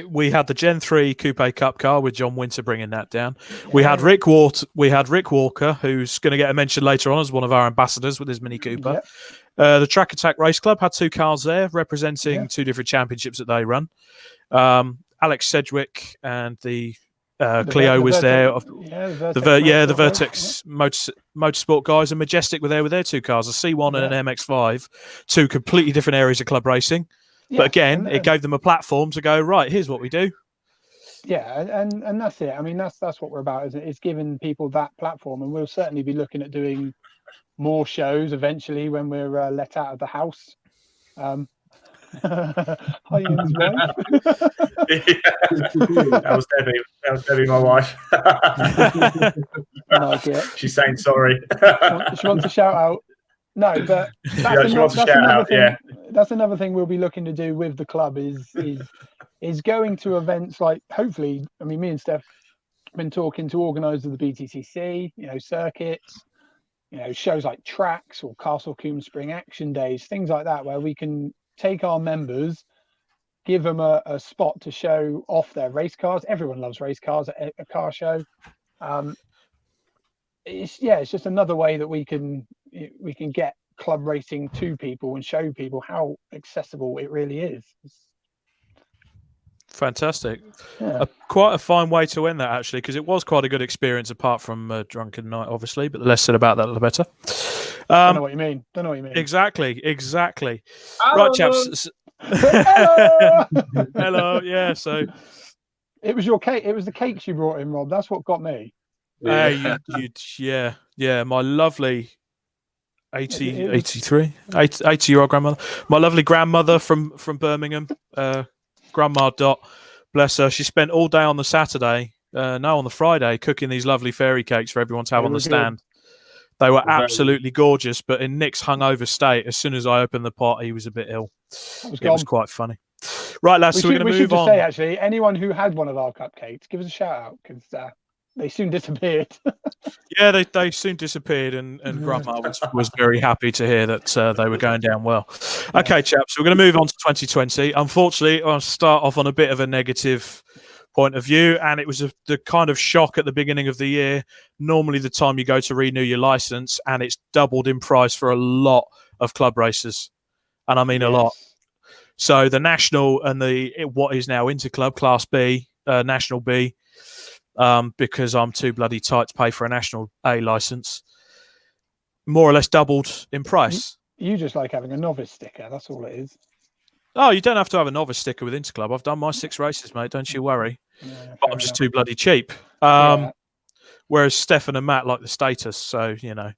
we had the Gen 3 Coupe Cup car with John Winter bringing that down. We had Rick Walker, who's going to get a mention later on as one of our ambassadors with his Mini Cooper. The Track Attack Race Club had 2 cars there representing 2 different championships that they run. Alex Sedgwick and the Clio was there. The Vertex Motorsport guys, and Majestic were there with their 2 cars, a C1 and an MX-5, 2 completely different areas of club racing. But again, it gave them a platform to go, right, here's what we do. Yeah, and that's it. I mean, that's what we're about, isn't it? It's giving people that platform, and we'll certainly be looking at doing more shows eventually when we're let out of the house. Hi, Ian's wife. That was Debbie, my wife. She's saying sorry. She wants a shout out. No, but that's another thing we'll be looking to do with the club is going to events like, hopefully, I mean, me and Steph have been talking to organisers of the BTCC, circuits, shows like tracks or Castle Coombe Spring Action Days, things like that, where we can take our members, give them a spot to show off their race cars. Everyone loves race cars at a car show. It's just another way that we can get club racing to people and show people how accessible it really is. Fantastic. Quite a fine way to end that, actually, because it was quite a good experience apart from a drunken night, obviously, but the less said about that, the better. Don't know what you mean. Exactly. Hello. Right, chaps. Hello. Yeah, so it was your cake. It was the cakes you brought in, Rob. That's what got me. My lovely 80-year-old grandmother. My lovely grandmother from Birmingham, Grandma Dot, bless her. She spent all day on the Saturday, on the Friday, cooking these lovely fairy cakes for everyone to have on the stand. They were absolutely gorgeous, but in Nick's hungover state, as soon as I opened the pot, he was a bit ill. It was quite funny. Right, lads, so we're going to move on. We should say, actually, anyone who had one of our cupcakes, give us a shout out, because they soon disappeared. Yeah, they soon disappeared, and Grandma was very happy to hear that they were going down well. Okay, chaps, we're going to move on to 2020. Unfortunately, I'll start off on a bit of a negative point of view, and it was the kind of shock at the beginning of the year. Normally, the time you go to renew your license, and it's doubled in price for a lot of club racers, and I mean a lot. So the national and what is now Interclub Class B, National B, because I'm too bloody tight to pay for a National A license, more or less doubled in price. You just like having a novice sticker, that's all it is. Oh, you don't have to have a novice sticker with Interclub. I've done my 6 races, mate. Don't you worry. But I'm just too bloody cheap. Whereas Stefan and Matt like the status, so you know.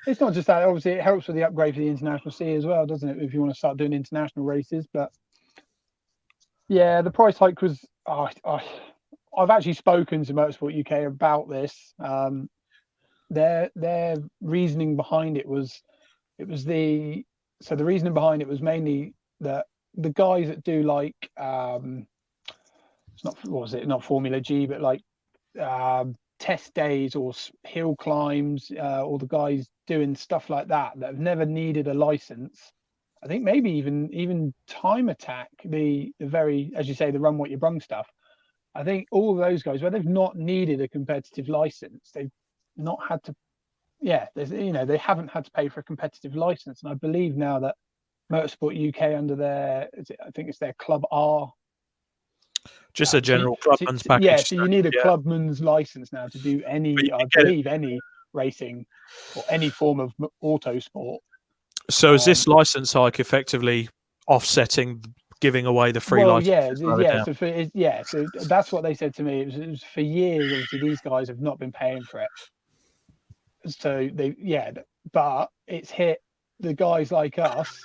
It's not just that. Obviously, it helps with the upgrade for the International C as well, doesn't it? If you want to start doing international races, but yeah, the price hike was. I've actually spoken to Motorsport UK about this. Their reasoning behind it was the reasoning behind it was mainly that the guys that do like it's not Formula G, but like test days or hill climbs, or the guys doing stuff like that have never needed a license. I think maybe even Time Attack, the very, as you say, the run what you brung stuff. I think all of those guys, where they've not needed a competitive license, they've not had to. Yeah, they haven't had to pay for a competitive license, and I believe now that Motorsport UK under I think it's their Club R. Just a general clubman's package. Yeah, so you need a clubman's license now to do any racing or any form of auto sport. So is this license hike effectively offsetting giving away the free license? So that's what they said to me. It was for years. Obviously, these guys have not been paying for it. So but it's hit the guys like us.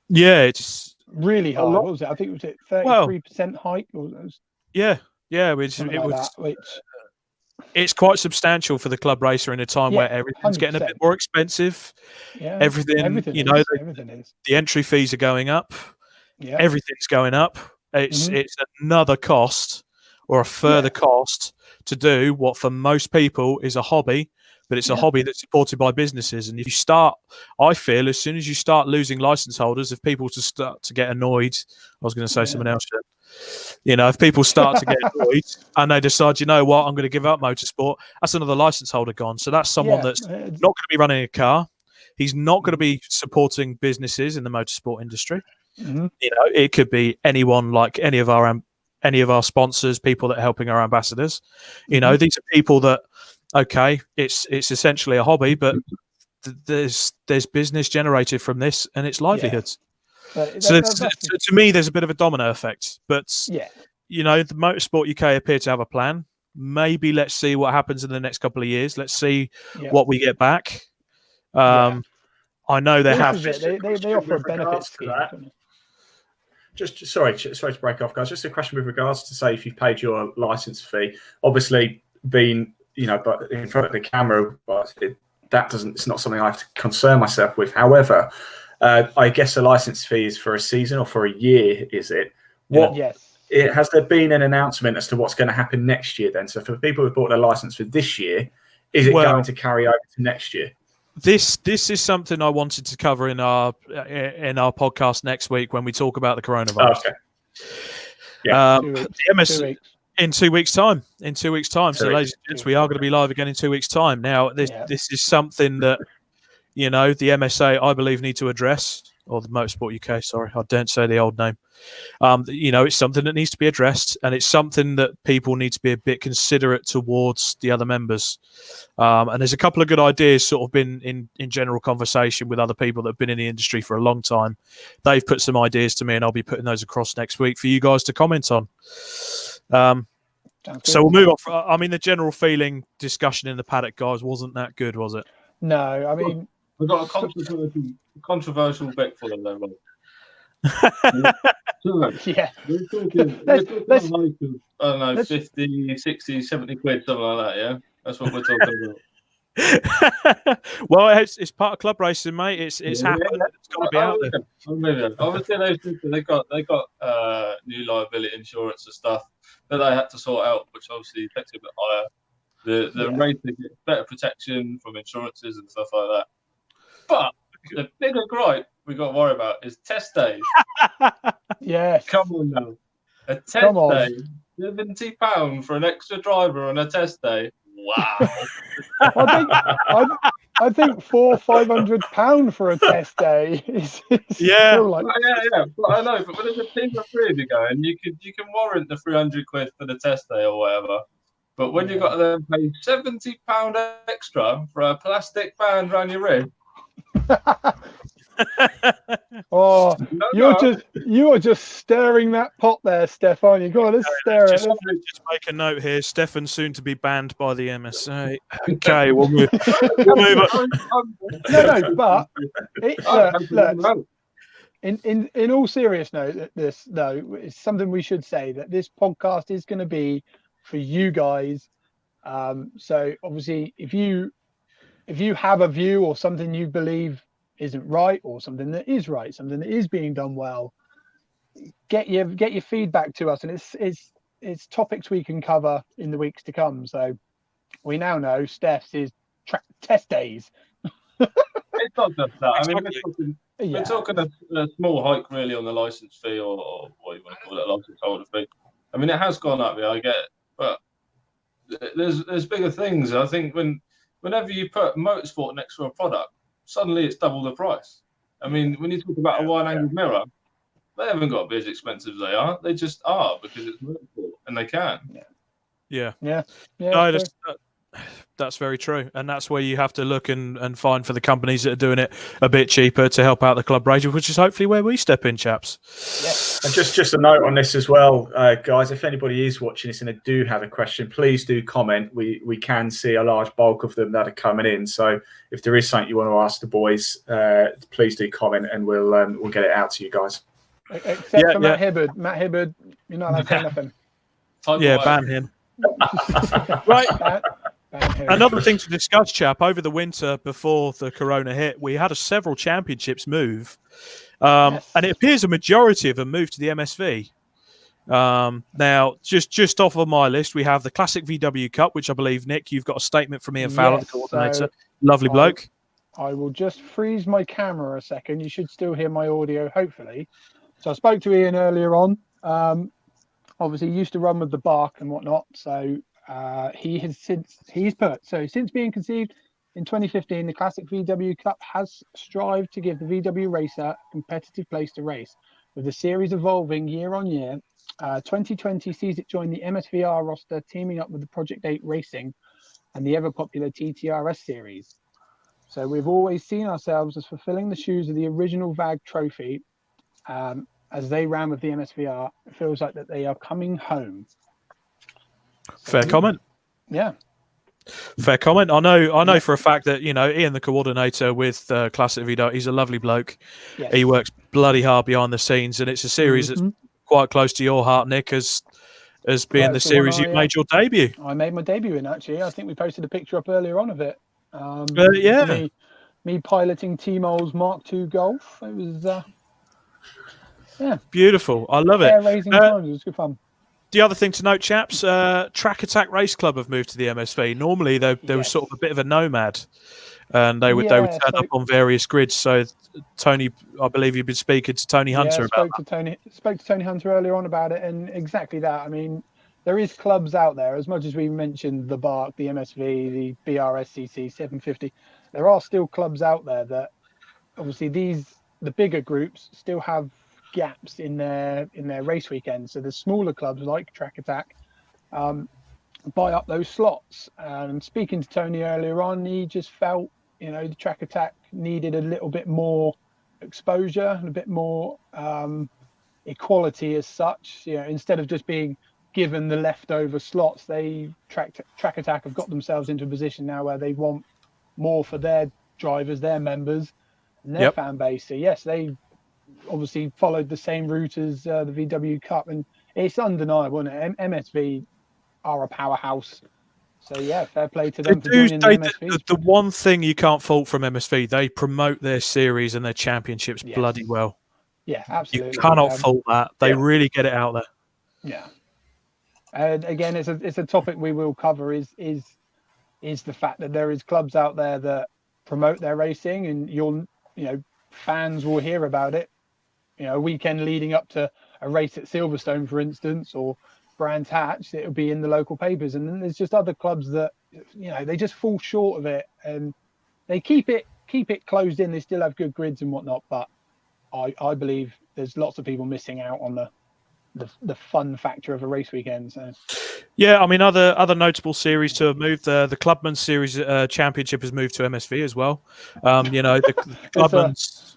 Yeah, it's really high. What was it? I think it was 33% hike. It's quite substantial for the club racer in a time where everything's 100%. Getting a bit more expensive. Yeah, everything is. The entry fees are going up. Yeah, everything's going up. It's another cost or a further cost to do what for most people is a hobby, but it's a hobby that's supported by businesses. And if you start, I feel, as soon as you start losing license holders, if people start to get annoyed, I was going to say something else. If people start to get annoyed and they decide, you know what, I'm going to give up motorsport, that's another license holder gone. So that's someone that's not going to be running a car. He's not going to be supporting businesses in the motorsport industry. Mm-hmm. It could be anyone, like any of our sponsors, people that are helping our ambassadors. These are people that, okay, it's essentially a hobby, but there's business generated from this and it's livelihoods. So to me, there's a bit of a domino effect. But the Motorsport UK appear to have a plan. Maybe let's see what happens in the next couple of years. Let's see what we get back. I know they offer benefits to that. Just sorry to break off, guys. Just a question with regards to, say, if you've paid your license fee, obviously being but in front of the camera, it's not something I have to concern myself with. However, I guess a license fee is for a season or for a year, is it? Has there been an announcement as to what's going to happen next year then? So for people who bought their license for this year, is it going to carry over to next year? This is something I wanted to cover in our podcast next week when we talk about the coronavirus. Okay. Yeah. In 2 weeks' time. So, ladies and gents, we are going to be live again in 2 weeks' time. Now, this is something that the MSA, I believe, need to address, or the Motorsport UK. Sorry, I don't say the old name. It's something that needs to be addressed, and it's something that people need to be a bit considerate towards the other members. And there's a couple of good ideas sort of been in general conversation with other people that have been in the industry for a long time. They've put some ideas to me, and I'll be putting those across next week for you guys to comment on. So we'll move on. The general feeling discussion in the paddock, guys, wasn't that good, was it? No, I mean, we've got a controversial bet for them, though, Rob. Yeah. We're talking like, I don't know, 50, 60, 70 quid, something like that, yeah? That's what we're talking about. Well, it's part of club racing, mate. It's happened. It's got to be out there. Obviously, they got new liability insurance and stuff that they had to sort out, which obviously takes a bit higher. The race to get better protection from insurances and stuff like that. But the bigger gripe we got to worry about is test days. Yes. Come on now, a test day, £70 for an extra driver on a test day. Wow. I think £400-500 for a test day is still like. Yeah. But I know, but when there's a team of three of you going, you can warrant the 300 quid for the test day or whatever. But when you got to then pay £70 extra for a plastic band around your wrist. Oh, you are just stirring that pot there, Stefan. You got to stir it. Just make a note here. Stefan's soon to be banned by the MSA. Okay, we'll move on. No, but look, in all seriousness, it's something we should say, that this podcast is going to be for you guys. So obviously, if you have a view or something you believe isn't right, or something that is right, something that is being done well, get your feedback to us, and it's topics we can cover in the weeks to come. So we now know Steph's is test days. It's not just that. I mean, we're talking a small hike really on the license fee, or what you want to call it, a license holder fee. I mean, it has gone up, I get it, but there's bigger things. I think whenever you put motorsport next to a product, suddenly it's double the price. I mean, when you talk about a wide-angled mirror, they haven't got to be as expensive as they are. They just are, because it's motorsport, and they can. Yeah. No, that's very true, and that's where you have to look and find for the companies that are doing it a bit cheaper to help out the club racers, which is hopefully where we step in, chaps. And just a note on this as well, guys. If anybody is watching this and they do have a question, please do comment. We can see a large bulk of them that are coming in. So if there is something you want to ask the boys, please do comment, and we'll get it out to you guys. Except for Matt Hibbard. Matt Hibbard, you're not allowed to say nothing. Ban him. Right. Another thing to discuss, chap, over the winter before the corona hit, we had several championships move. And it appears a majority of them moved to the MSV. Now, just off of my list, we have the Classic VW Cup, which I believe, Nick, you've got a statement from Ian Fowler, the coordinator. So lovely bloke. I will just freeze my camera a second. You should still hear my audio, hopefully. So I spoke to Ian earlier on. Obviously, he used to run with the Bark and whatnot. So since being conceived in 2015, the Classic VW Cup has strived to give the VW racer a competitive place to race, with the series evolving year on year. 2020 sees it join the MSVR roster, teaming up with the Project 8 Racing and the ever-popular TTRS series. So we've always seen ourselves as fulfilling the shoes of the original VAG trophy. As they ran with the MSVR, it feels like that they are coming home. Fair comment. Yeah. Fair comment. I know for a fact that, Ian, the coordinator with Classic VW, he's a lovely bloke. Yes. He works bloody hard behind the scenes, and it's a series that's quite close to your heart, Nick, as being the series you made your debut. I made my debut in, actually. I think we posted a picture up earlier on of it. Me piloting T-Mole's Mark II Golf. It was, beautiful. I love it. Raising times. It was good fun. The other thing to note, chaps, Track Attack Race Club have moved to the MSV. Normally, they were sort of a bit of a nomad, and they would turn up on various grids. So, Tony, I believe you've been speaking to Tony Hunter about that. Spoke to Tony Hunter earlier on about it, and exactly that. I mean, there is clubs out there, as much as we mentioned the Bark, the MSV, the BRSCC 750. There are still clubs out there that, obviously, the bigger groups still have gaps in their race weekends. So the smaller clubs like Track Attack buy up those slots. And speaking to Tony earlier on, he just felt the Track Attack needed a little bit more exposure and a bit more equality as such. Instead of just being given the leftover slots, Track Attack have got themselves into a position now where they want more for their drivers, their members, and their fan base. So yes, they obviously followed the same route as the VW Cup, and it's undeniable, isn't it? MSV are a powerhouse. So yeah, fair play to them for joining the MSV. The one thing you can't fault from MSV, they promote their series and their championships bloody well. Yeah, absolutely. You cannot fault that. They really get it out there. Yeah. And again, it's a topic we will cover is the fact that there is clubs out there that promote their racing, and fans will hear about it. A weekend leading up to a race at Silverstone, for instance, or Brands Hatch, it'll be in the local papers. And then there's just other clubs that they just fall short of it, and they keep it closed in. They still have good grids and whatnot, but I believe there's lots of people missing out on the fun factor of a race weekend. So yeah, I mean, other notable series to have moved, the Clubman Series Championship has moved to MSV as well. The Clubman's.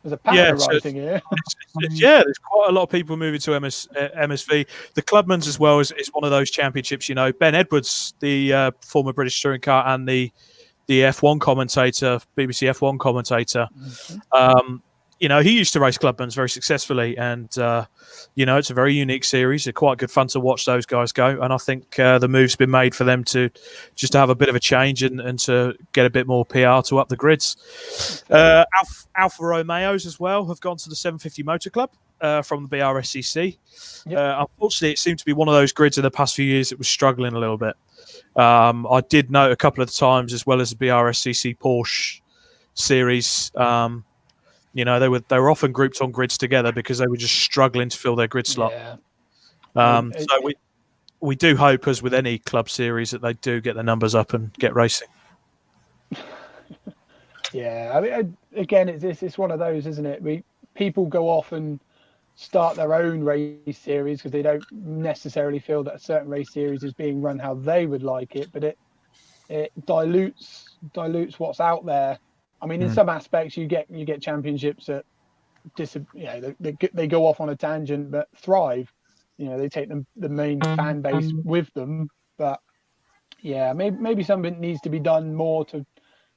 There's a pattern writing here. There's quite a lot of people moving to MSV. The Clubman's as well is one of those championships. Ben Edwards, the former British touring car and the F1 commentator, BBC F1 commentator. He used to race Clubman's very successfully, and it's a very unique series. They're quite good fun to watch those guys go, and I think the move's been made for them to just have a bit of a change and to get a bit more PR to up the grids. Alfa Romeos as well have gone to the 750 Motor Club from the BRSCC. Unfortunately, it seemed to be one of those grids in the past few years that was struggling a little bit. I did note a couple of times, as well as the BRSCC Porsche series. They were often grouped on grids together because they were just struggling to fill their grid slot. So we do hope, as with any club series, that they do get their numbers up and get racing. Yeah, I mean, again, it's one of those, isn't it? People go off and start their own race series because they don't necessarily feel that a certain race series is being run how they would like it, but it dilutes what's out there. I mean, in some aspects, you get championships that they go off on a tangent but thrive. They take the main fan base with them. But yeah, maybe something needs to be done more to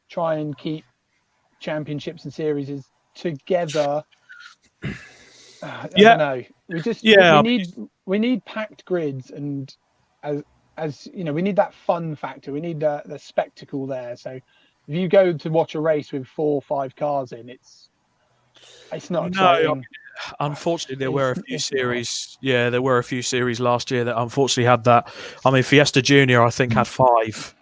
try and keep championships and series together. I don't know. We need packed grids, and as we need that fun factor. We need the spectacle there. So if you go to watch a race with 4 or 5 cars in, it's not exciting. Unfortunately, there were a few series. Yeah, there were a few series last year that unfortunately had that. I mean, Fiesta Junior, I think, had 5.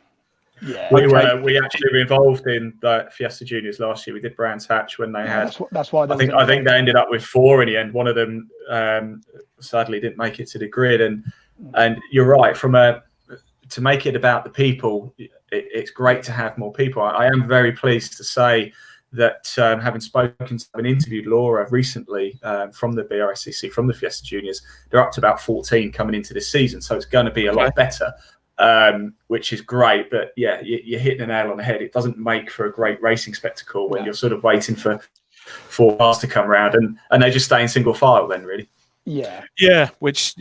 Yeah, we actually were involved in the Fiesta Juniors last year. We did Brands Hatch when they had. That's why. I think they ended up with 4 in the end. One of them sadly didn't make it to the grid, and you're right. To make it about the people, it's great to have more people. I am very pleased to say that having interviewed Laura recently from the BRSCC, from the Fiesta Juniors, they're up to about 14 coming into this season. So it's going to be a lot better, which is great. But yeah, you're hitting the nail on the head. It doesn't make for a great racing spectacle when you're sort of waiting for 4 cars to come around and they just stay in single file then, really. Yeah, which,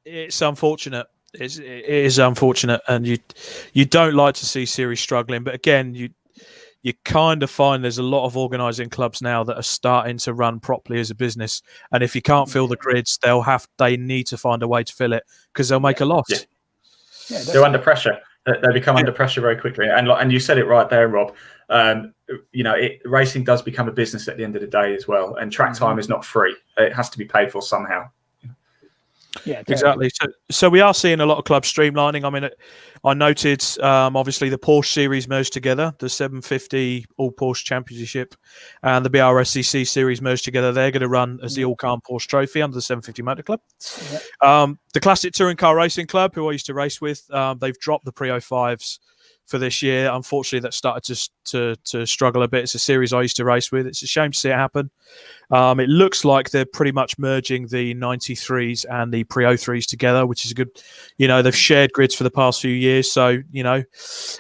it's unfortunate. It is unfortunate, and you don't like to see series struggling. But again, you kind of find there's a lot of organising clubs now that are starting to run properly as a business. And if you can't fill the grids, they need to find a way to fill it because they'll make a loss. Yeah, they're under pressure. They become under pressure very quickly. And you said it right there, Rob. Racing does become a business at the end of the day as well. And track time is not free. It has to be paid for somehow. Yeah, exactly. So we are seeing a lot of clubs streamlining. I mean, I noted obviously the Porsche series merged together, the 750 All Porsche Championship and the BRSCC series merged together. They're going to run as the All Calm Porsche Trophy under the 750 Motor Club. The Classic Touring Car Racing Club, who I used to race with, they've dropped the Pre-05s for this year. Unfortunately, that started to struggle a bit. It's a series I used to race with. It's a shame to see it happen. It looks like they're pretty much merging the 93s and the Pre-03s together, which is a good, they've shared grids for the past few years. So, and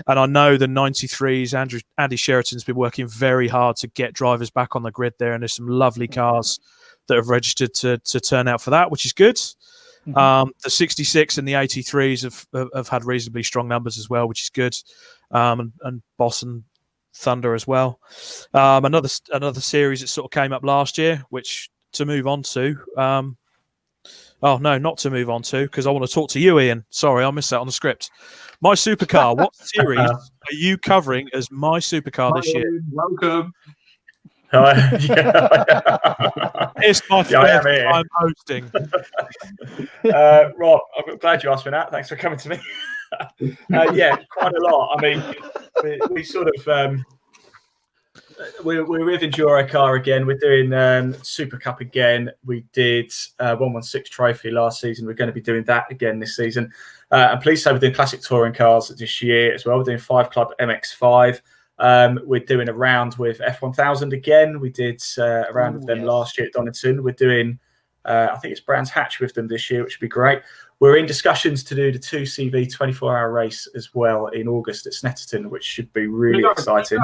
I know the 93s, Andy Sheraton's been working very hard to get drivers back on the grid there. And there's some lovely cars that have registered to turn out for that, which is good. The 66 and the 83s have had reasonably strong numbers as well, which is good. and Boss and Thunder as well. Another series that sort of came up last year, which to move on to. Oh no, not to move on to, because I want to talk to you, Ian. Sorry, I missed that on the script. MySupercar. What series are you covering as MySupercar this year? Welcome. It's my first time hosting. Rob, I'm glad you asked me that. Thanks for coming to me. Yeah, quite a lot. I mean, we sort of we're with EnduroCar again. We're doing Super Cup again. We did 116 Trophy last season. We're going to be doing that again this season. And please say we're doing Classic Touring Cars this year as well. We're doing 5 Club MX5. We're doing a round with F1000 again. We did a round with them last year at Donington. We're doing, I think it's Brands Hatch with them this year, which would be great. We're in discussions to do the 2CV 24-hour race as well in August at Snetterton, which should be really exciting.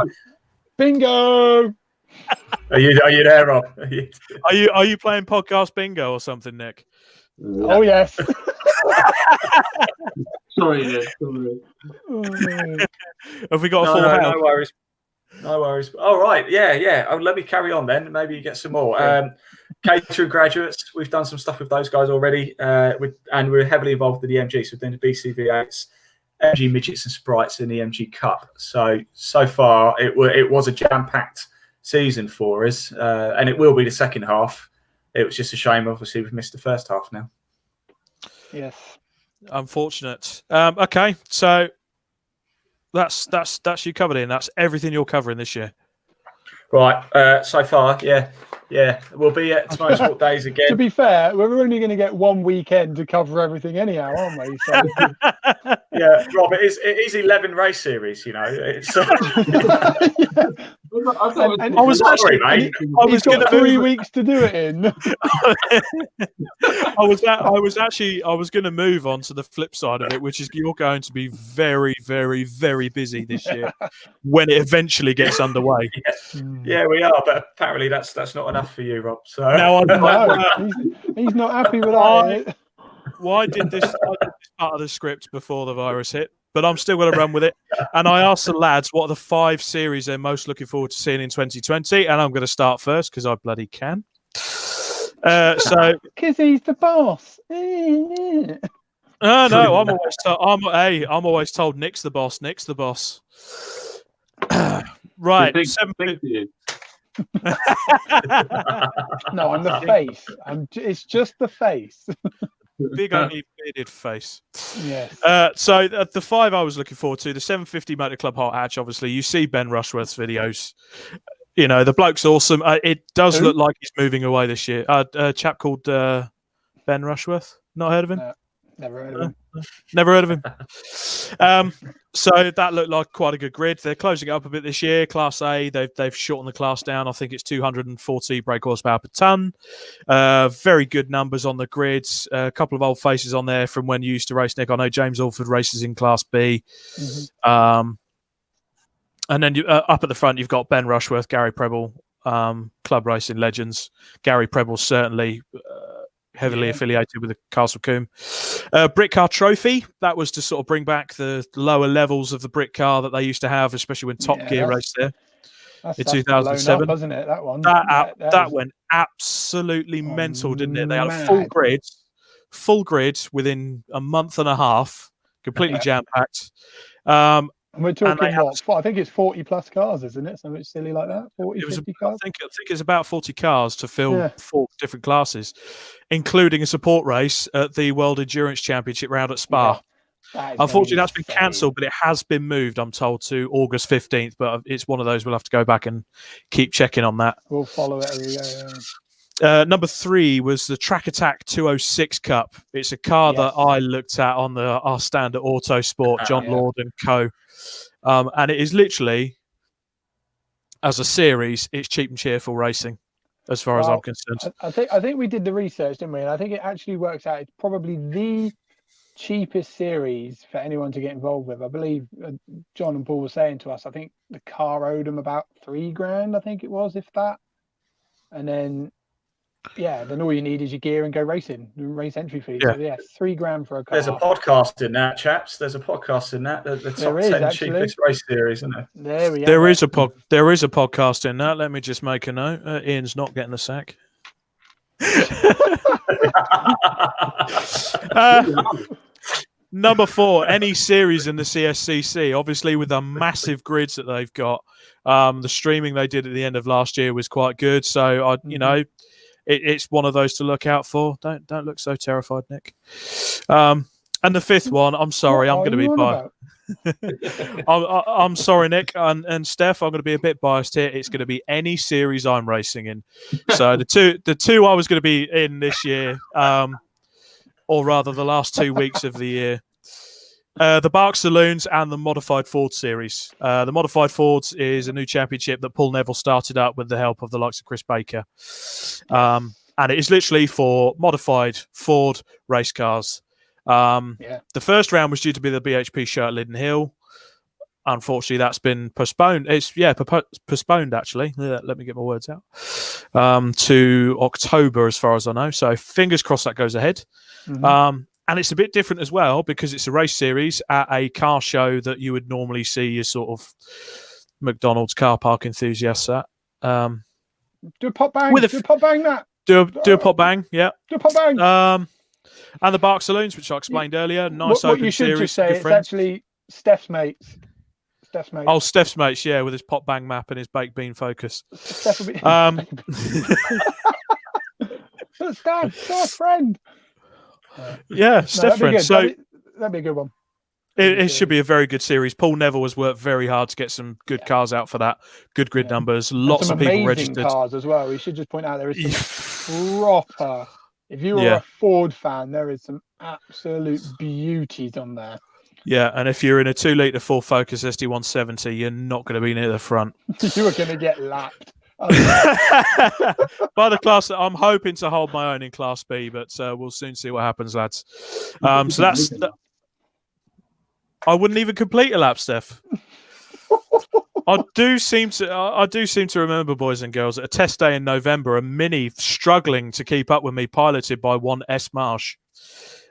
Bingo! Are you there, Rob? Are you playing podcast bingo or something, Nick? Oh yes. Sorry. Have we got a full house? No worries. No worries. All right. Yeah. Oh, let me carry on then. Maybe you get some more. Catering graduates. We've done some stuff with those guys already. And we're heavily involved with the EMG. So we're doing the BCV8s, MG Midgets and Sprites in the EMG Cup. So far, it was a jam-packed season for us. And it will be the second half. It was just a shame, obviously, we've missed the first half now. Yes. Unfortunate. Okay, so that's you covered in. That's everything you're covering this year. Right. So far, yeah. We'll be at Tomorrow Sport Days again. To be fair, we're only going to get one weekend to cover everything anyhow, aren't we? So... Yeah, Rob, it is 11 race series, you know. It's I was sorry, mate. He's got 3 weeks to do it in. I was going to move on to the flip side of it, which is you're going to be very, very, very busy this year when it eventually gets underway. Yeah, we are, but apparently that's not enough for you, Rob. So no, he's not happy with that. Why did this part of the script before the virus hit? But I'm still going to run with it. And I asked the lads what are the 5 series they're most looking forward to seeing in 2020. And I'm going to start first because I bloody can. Because he's the boss. No, I'm always told Nick's the boss. Nick's the boss. Right. No, I'm the face. It's just the face. Big only bearded face. Yes. So the 5 I was looking forward to, the 750 Motor Club Hot Hatch, obviously. You see Ben Rushworth's videos. You know, the bloke's awesome. It does look like he's moving away this year. A chap called Ben Rushworth. Not heard of him? No, never heard of him. Never heard of him. So that looked like quite a good grid. They're closing it up a bit this year. Class A, they've shortened the class down. I think it's 240 brake horsepower per tonne. Very good numbers on the grids. A couple of old faces on there from when you used to race, Nick. I know James Alford races in Class B. Mm-hmm. And then up at the front, you've got Ben Rushworth, Gary Preble, Club Racing legends. Gary Preble certainly heavily affiliated with the Castle Combe. Brit Car Trophy, that was to sort of bring back the lower levels of the Brit Car that they used to have, especially when Top Gear raced there in 2007. Wasn't it, that one? That went absolutely mental, didn't it? They had a full grid within a month and a half, completely jam-packed. And we're talking I think it's 40 plus cars, isn't it? Something silly like that. 50 cars. I think it's about 40 cars to fill 4 different classes, including a support race at the World Endurance Championship round at Spa. Unfortunately, that's been cancelled, but it has been moved, I'm told, to August 15th. But it's one of those we'll have to go back and keep checking on that. We'll follow it every day. Number 3 was the Track Attack 206 Cup. It's a car that I looked at on our stand at Autosport, John Lord and co. And it is literally, as a series, it's cheap and cheerful racing, as far as I'm concerned. I think we did the research, didn't we? And I think it actually works out. It's probably the cheapest series for anyone to get involved with. I believe John and Paul were saying to us, I think the car owed them about $3,000, I think it was, if that. And then Yeah, then all you need is your gear and go racing. Race entry fee. Yeah. So yeah, $3,000 for a car. There's a podcast in that, chaps. There's a podcast in that. The top There is, 10 actually. cheapest race series, isn't there? There we There are. is a podcast in that. Let me just make a note. Ian's not getting the sack. Number 4, any series in the CSCC. Obviously, with the massive grids that they've got, the streaming they did at the end of last year was quite good. So it's one of those to look out for. Don't look so terrified, Nick. And the 5th one, I'm sorry, I'm going to be biased. I'm sorry, Nick and Steph. I'm going to be a bit biased here. It's going to be any series I'm racing in. So the two I was going to be in this year, or rather the last 2 weeks of the year, the Bark Saloons and the Modified Ford series. The Modified Fords is a new championship that Paul Neville started up with the help of the likes of Chris Baker, and it is literally for modified Ford race cars. The first round was due to be the BHP show at Lydden Hill. Unfortunately, that's been postponed. It's postponed actually. Let me get my words out. To October, as far as I know. So fingers crossed that goes ahead. Mm-hmm. And it's a bit different as well because it's a race series at a car show that you would normally see your sort of McDonald's car park enthusiasts at. Do a pop bang. Do a pop bang. That. Do a pop bang. Yeah. Do a pop bang. And the Bark Saloons, which I explained earlier, nice what open you should series. Just say, it's actually Steph's mates. Oh, Steph's mates, yeah, with his pop bang map and his baked bean focus. Steph will be... Steph's friend. Yeah, Steph's friend. So that'd be a good one. It should be a very good series. Paul Neville has worked very hard to get some good cars out for that. Good grid numbers. Lots of people registered. Cars as well. We should just point out there is some proper. If you are a Ford fan, there is some absolute beauties on there. Yeah, and if you're in a 2-litre full Focus SD170, you're not going to be near the front. You are going to get lapped. By the class, I'm hoping to hold my own in Class B, but we'll soon see what happens, lads. So that's. I wouldn't even complete a lap, Steph. I do seem to remember, boys and girls, at a test day in November, a Mini struggling to keep up with me, piloted by one S Marsh.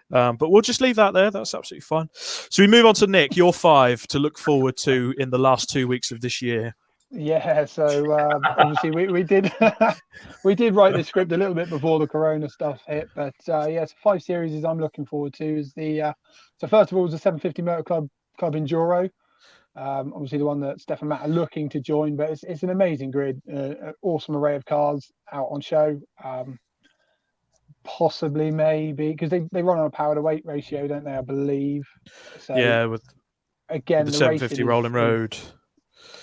But we'll just leave that there. That's absolutely fine. So we move on to Nick, your 5 to look forward to in the last 2 weeks of this year. Yeah, so obviously we did we did write the script a little bit before the Corona stuff hit, but so 5 series I'm looking forward to is the so first of all is the 750 Motor Club Enduro. Obviously the one that Steph and Matt are looking to join, but it's an amazing grid, an awesome array of cars out on show. Possibly, maybe, because they run on a power to weight ratio, don't they? I believe. So, yeah, with the 750 rolling road.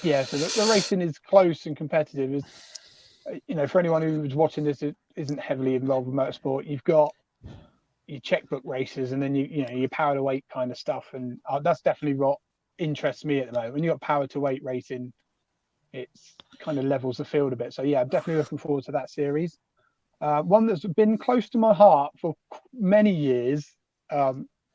Yeah, so the racing is close and competitive. Is, for anyone who's watching this, it isn't heavily involved with motorsport. You've got your checkbook races, and then your power to weight kind of stuff, and that's definitely what interests me at the moment. When you've got power to weight racing, it's kind of levels the field a bit. So yeah, I'm definitely looking forward to that series. One that's been close to my heart for many years,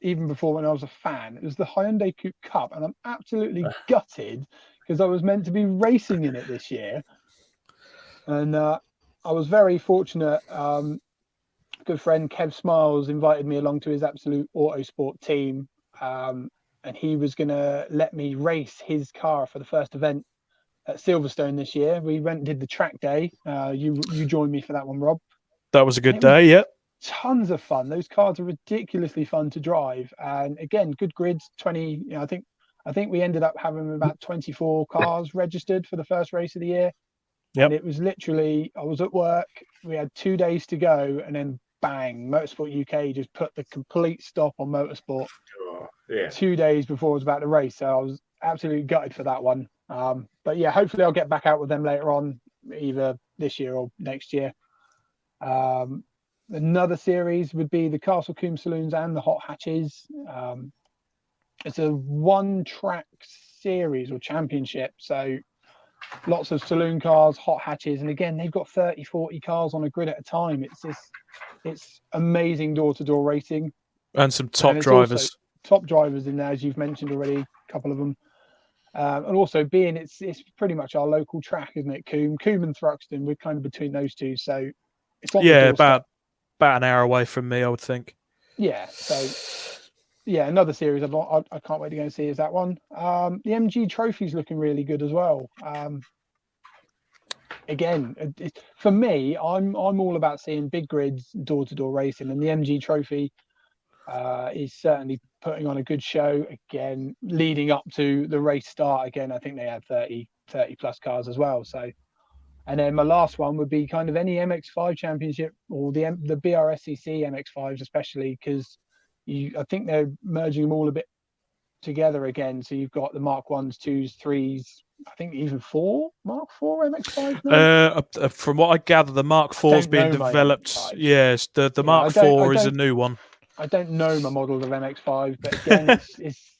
even before when I was a fan. It was the Hyundai Coupe Cup, and I'm absolutely gutted because I was meant to be racing in it this year. And I was very fortunate. Good friend Kev Smiles invited me along to his Absolute Autosport team, and he was going to let me race his car for the first event at Silverstone this year. We went and did the track day. You joined me for that one, Rob. That was a good day, yeah. Tons of fun. Those cars are ridiculously fun to drive, and again, good grids. 20. I think we ended up having about 24 cars registered for the first race of the year. Yep. And it was literally, I was at work. We had 2 days to go, and then bang, Motorsport UK just put the complete stop on motorsport. 2 days before I was about to race, so I was absolutely gutted for that one. But yeah, hopefully I'll get back out with them later on, either this year or next year. Another series would be the Castle Combe Saloons and the Hot Hatches. It's a one-track series or championship, so lots of saloon cars, hot hatches, and again, they've got 30, 40 cars on a grid at a time. It's amazing door-to-door racing. And some top drivers. Top drivers in there, as you've mentioned already, a couple of them. And also it's pretty much our local track, isn't it? Combe and Thruxton, we're kind of between those two. So it's on the doorstep. about an hour away from me, I would think. Yeah, so yeah, another series I can't wait to go and see is that one. The MG Trophy's looking really good as well. Again, for me, I'm all about seeing big grids, door-to-door racing, and the MG Trophy is certainly putting on a good show. Again, leading up to the race start, again, I think they had 30 plus cars as well. So, and then my last one would be kind of any MX5 championship or the BRSCC MX5s, especially because I think they're merging them all a bit together again. So you've got the Mark 1s, 2s, 3s, I think even Mark 4 MX5 now? From what I gather, the Mark 4's being developed. Yes, the Mark 4 is a new one. I don't know my model of MX5, but again, it's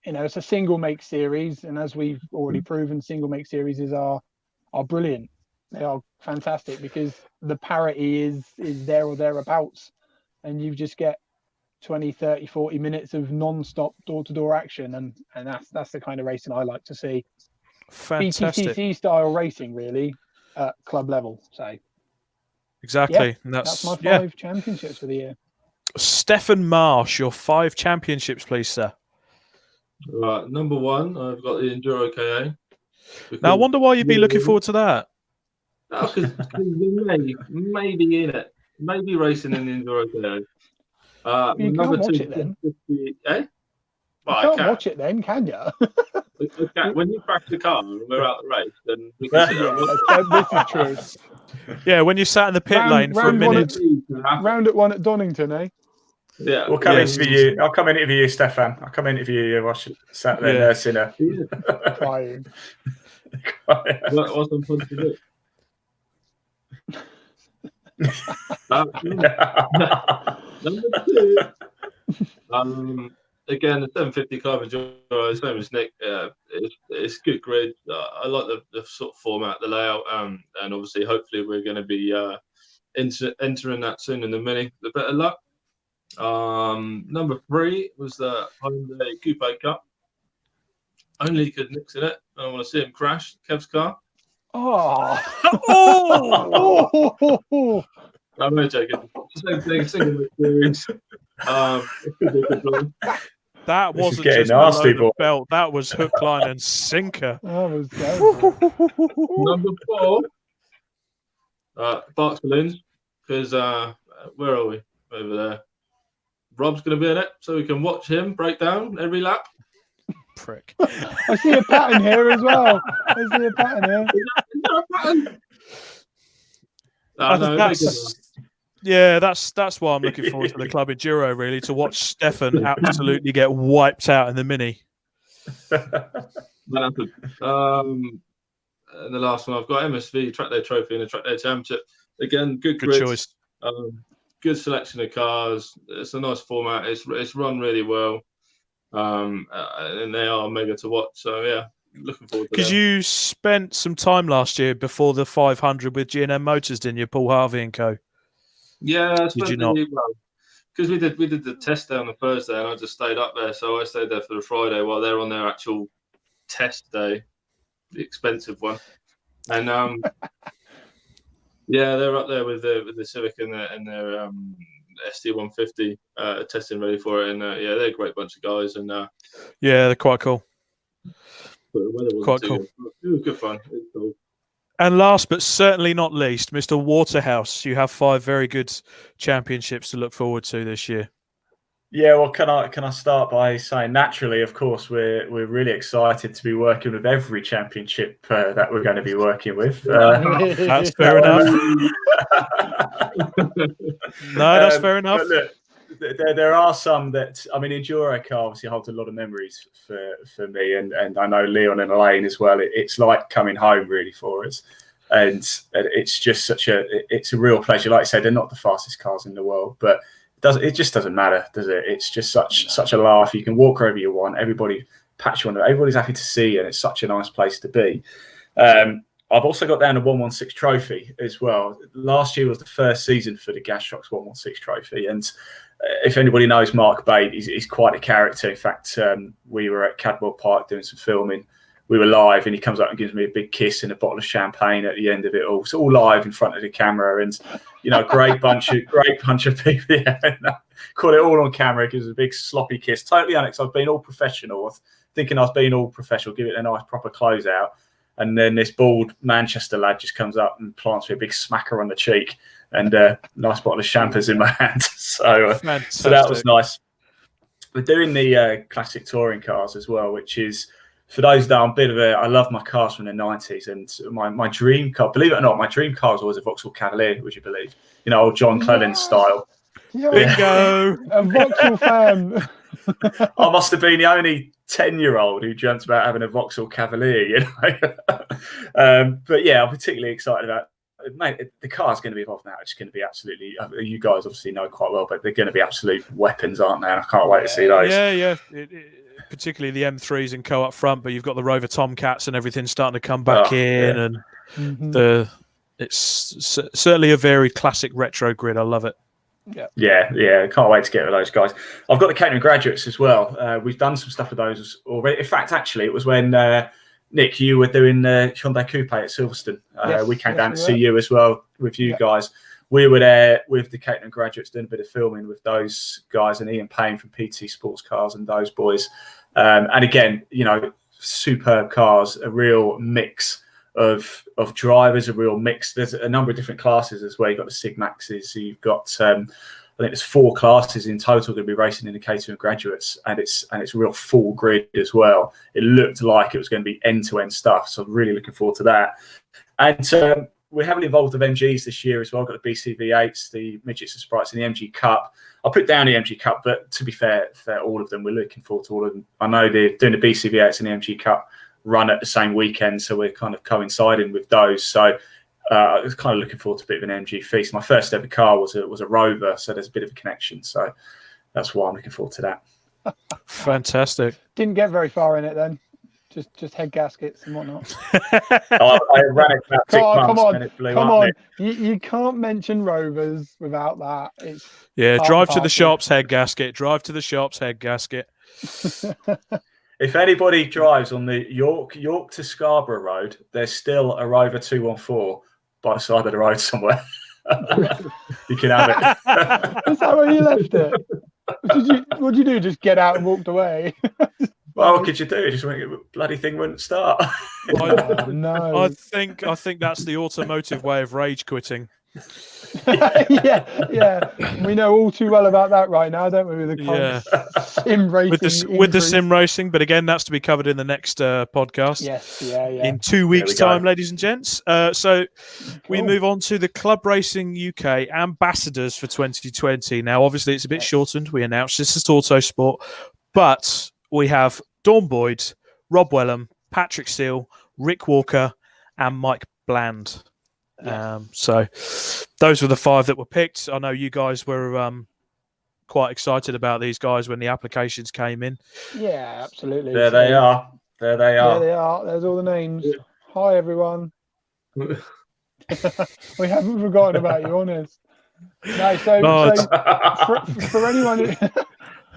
it's a single make series, and as we've already proven, single make series are brilliant. They are fantastic because the parity is there or thereabouts, and you just get 20, 30, 40 minutes of non-stop door-to-door action, and that's the kind of racing I like to see. Fantastic. BTCC style racing, really, at club level. So exactly, yeah, and that's my 5 championships for the year. Stefan Marsh, your 5 championships, please, sir. Right, number 1, I've got the Enduro KA. Now, I wonder why you'd be looking forward to that. Because we may be in it, maybe racing in the Enduro KA. You can't watch it then. Well, you can't watch it then, can you? When you crash the car and we're out the race, then we can see this is true. Yeah, when you sat in the pit lane for a minute. Round at 1 at Donington, eh? Yeah, we'll come interview you. I'll come interview you, Stefan. I'll come interview you. I should sat there nursing her. Crying. What's on fun to do? Number 2. Again, the 750 Club Enduro. His name is Nick. It's good grid. I like the sort of format, the layout, and obviously, hopefully, we're going to be entering that soon in the Mini. The better luck. Number 3 was the Hyundai Coupe Cup. Only because Nick's in it. I want to see him crash Kev's car. Oh! I'm not joking. Same thing, single series. That wasn't just nasty, a load of belt. That was hook, line, and sinker. That was Number 4, Barks Balloons, because where are we? Over there. Rob's going to be in it, so we can watch him break down every lap. Prick. I see a pattern here as well. I see a pattern here. Is there a pattern? That's why I'm looking forward to the Club Enduro, really, to watch Stefan absolutely get wiped out in the Mini. And the last one I've got MSV Track Day Trophy and the Track Day Championship. Again, good choice. Good selection of cars. It's a nice format. It's run really well, and they are mega to watch. So yeah, looking forward to. Because you spent some time last year before the 500 with G&M Motors, didn't you, Paul Harvey and co? Yeah, did you not? Because we did the test day on the Thursday, and I just stayed up there. So I stayed there for the Friday while they're on their actual test day, the expensive one, and yeah, they're up there with the Civic and their ST150 testing ready for it, and yeah, they're a great bunch of guys, and yeah, they're quite cool. Quite cool. It was good fun. It was cool. And last but certainly not least, Mr. Waterhouse, you have 5 very good championships to look forward to this year. Yeah, well, can I start by saying, naturally, of course, we're really excited to be working with every championship that we're going to be working with. That's fair enough. No, that's fair enough. Look, there are some that, I mean, Enduro car obviously holds a lot of memories for me, and I know Leon and Elaine as well. It's like coming home really for us, and it's just it's a real pleasure. Like I said, they're not the fastest cars in the world, but it just doesn't matter, does it? It's just such a laugh. You can walk wherever you want. Everybody pats you on. Everybody's happy to see you, and it's such a nice place to be. I've also got down a 116 trophy as well. Last year was the first season for the Gastrox 116 trophy, and if anybody knows Mark Bate, he's quite a character. In fact, we were at Cadwell Park doing some filming we were live, and he comes up and gives me a big kiss and a bottle of champagne at the end of it all. It's all live in front of the camera, and great bunch of people. Yeah, caught it all on camera. Gives a big sloppy kiss, totally unexpected. I've been all professional, thinking I was being all professional, give it a nice proper closeout, and then this bald Manchester lad just comes up and plants me a big smacker on the cheek, and a nice bottle of champers in my hand. So that was nice. We're doing the classic touring cars as well, which is, for those that I love my cars from the 90s, and my dream car, believe it or not, my dream car was always a Vauxhall Cavalier, would you believe? Old John Clennan's style. Bingo! A Vauxhall fan. I must have been the only 10-year-old who dreamt about having a Vauxhall Cavalier, But yeah, I'm particularly excited about, mate, the car's going to be evolved now. It's going to be absolutely, you guys obviously know quite well, but they're going to be absolute weapons, aren't they? And I can't wait to see those. Yeah. Particularly the M3s and Co up front, but you've got the Rover Tomcats and everything starting to come back in, and it's certainly a very classic retro grid. I love it. Yeah. Can't wait to get with those guys. I've got the Catering Graduates as well. We've done some stuff with those already. In fact, actually, it was when Nick, you were doing the Hyundai Coupe at Silverstone. We came down to see you as well with you guys. We were there with the Catering Graduates doing a bit of filming with those guys and Ian Payne from PT Sports Cars and those boys. And again, superb cars, a real mix of drivers, a real mix. There's a number of different classes as well. You've got the Sig Maxes, you've got I think there's 4 classes in total going to be racing in the Catering Graduates, and it's a real full grid as well. It looked like it was going to be end-to-end stuff, so I'm really looking forward to that. And we're heavily involved with MGs this year as well. Got the BCV8s, the Midgets and Sprites, and the MG Cup. I'll put down the MG Cup, but to be fair, all of them, we're looking forward to all of them. I know they're doing the BCV8s and the MG Cup run at the same weekend, so we're kind of coinciding with those. So I was kind of looking forward to a bit of an MG feast. My first ever car was a Rover, so there's a bit of a connection. So that's why I'm looking forward to that. Fantastic. Didn't get very far in it then. Just head gaskets and whatnot. I ran it about 6 months and it blew up. Come on. You can't mention Rovers without that. Drive to the shops, head gasket. Drive to the shops, head gasket. If anybody drives on the York to Scarborough Road, there's still a Rover 214 by the side of the road somewhere. You can have it. Is that where you left it? What'd you do? Just get out and walked away? Well, what could you do? Just the bloody thing wouldn't start. No. I think that's the automotive way of rage quitting. Yeah. We know all too well about that right now, don't we? With the sim racing, with the sim racing. But again, that's to be covered in the next podcast. Yes, yeah. In 2 weeks' time, ladies and gents. So we move on to the Club Racing UK ambassadors for 2020. Now, obviously, it's a bit shortened. We announced this is Autosport, but we have Dawn Boyd, Rob Wellham, Patrick Steele, Rick Walker, and Mike Bland. So those were the 5 that were picked. I know you guys were quite excited about these guys when the applications came in. Yeah, absolutely. There they are. There they are. There's all the names. Hi, everyone. We haven't forgotten about you, honest. No, for anyone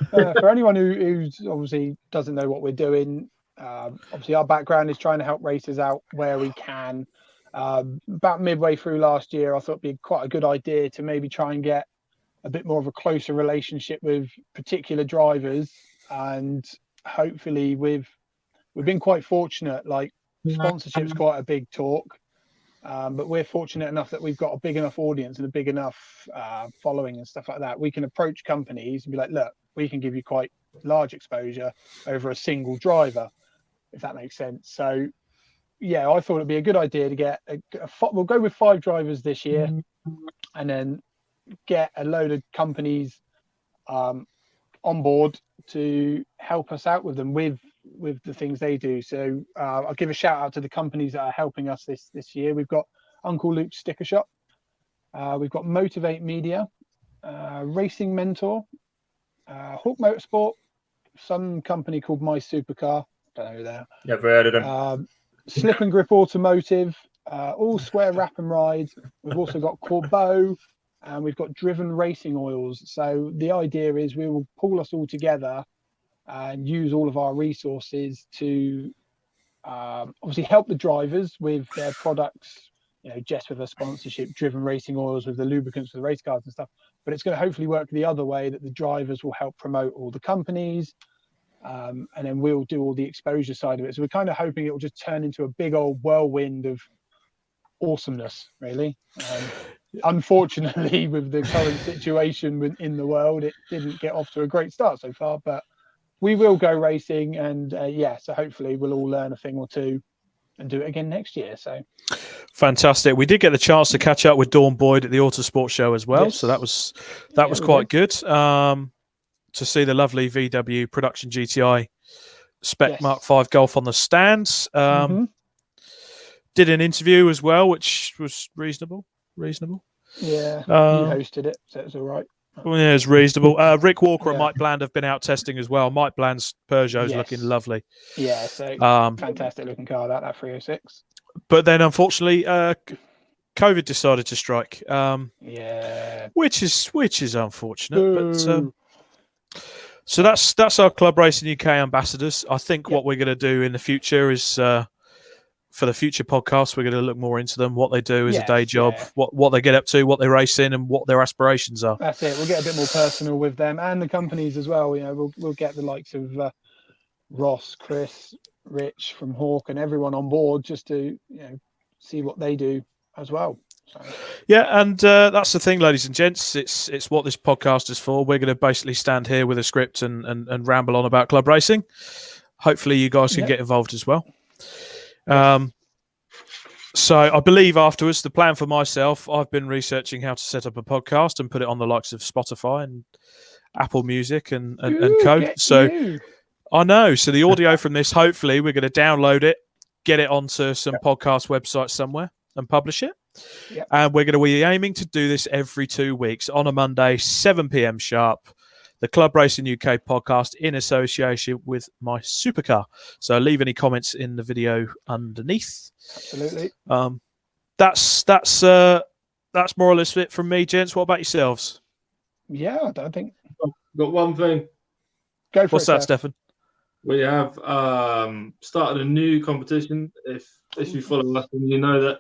for anyone who's obviously doesn't know what we're doing, obviously our background is trying to help racers out where we can. About midway through last year, I thought it'd be quite a good idea to maybe try and get a bit more of a closer relationship with particular drivers, and hopefully we've been quite fortunate. Like, sponsorship's quite a big talk, but we're fortunate enough that we've got a big enough audience and a big enough following and stuff like that. We can approach companies and be like, look, we can give you quite large exposure over a single driver, if that makes sense. So yeah, I thought it'd be a good idea to get we'll go with 5 drivers this year, and then get a load of companies on board to help us out with them with the things they do. So I'll give a shout out to the companies that are helping us this year. We've got Uncle Luke's Sticker Shop, we've got Motivate Media, Racing Mentor, Hawk Motorsport, some company called MySupercar. Don't know who they are. Never heard of them. Slip and Grip Automotive, All Square Wrap and Ride. We've also got Corbeau, and we've got Driven Racing Oils. So the idea is we will pull us all together and use all of our resources to obviously help the drivers with their products, Jess with her sponsorship, Driven Racing Oils with the lubricants for the race cars and stuff. But it's going to hopefully work the other way, that the drivers will help promote all the companies, and then we'll do all the exposure side of it. So we're kind of hoping it will just turn into a big old whirlwind of awesomeness, really. Unfortunately, with the current situation in the world, it didn't get off to a great start so far, but we will go racing, and so hopefully we'll all learn a thing or two and do it again next year. So fantastic. We did get the chance to catch up with Dawn Boyd at the Autosport show as well. Yes. So that was quite good to see the lovely VW production GTI Spec Mark V Golf on the stands. Did an interview as well, which was reasonable. Yeah, you hosted it, so it's all right. Well, yeah, it's reasonable. Rick Walker and Mike Bland have been out testing as well. Mike Bland's Peugeot's looking lovely. Yeah, so fantastic looking car, that 306. But then, unfortunately, COVID decided to strike. Which is unfortunate. But so that's our Club Racing UK ambassadors. I think what we're going to do in the future is, for the future podcasts, we're going to look more into them, what they do as a day job, what they get up to, what they race in, and what their aspirations are. That's it. We'll get a bit more personal with them and the companies as well. We'll get the likes of Ross, Chris, Rich from Hawk, and everyone on board just to see what they do as well. So. Yeah, and that's the thing, ladies and gents. It's what this podcast is for. We're going to basically stand here with a script and ramble on about club racing. Hopefully, you guys can get involved as well. So I believe afterwards, the plan for myself, I've been researching how to set up a podcast and put it on the likes of Spotify and Apple Music and co. So I know. So the audio from this, hopefully we're going to download it, get it onto some podcast websites somewhere and publish it. Yep. And we're going to be aiming to do this every 2 weeks on a Monday, 7 p.m. sharp. The Club Racing UK podcast in association with MySupercar. So leave any comments in the video underneath. Absolutely. That's more or less it from me, gents. What about yourselves? Yeah, I don't think. I've got one thing. Go for What's that, Stefan? We have started a new competition. If you follow us, then you know that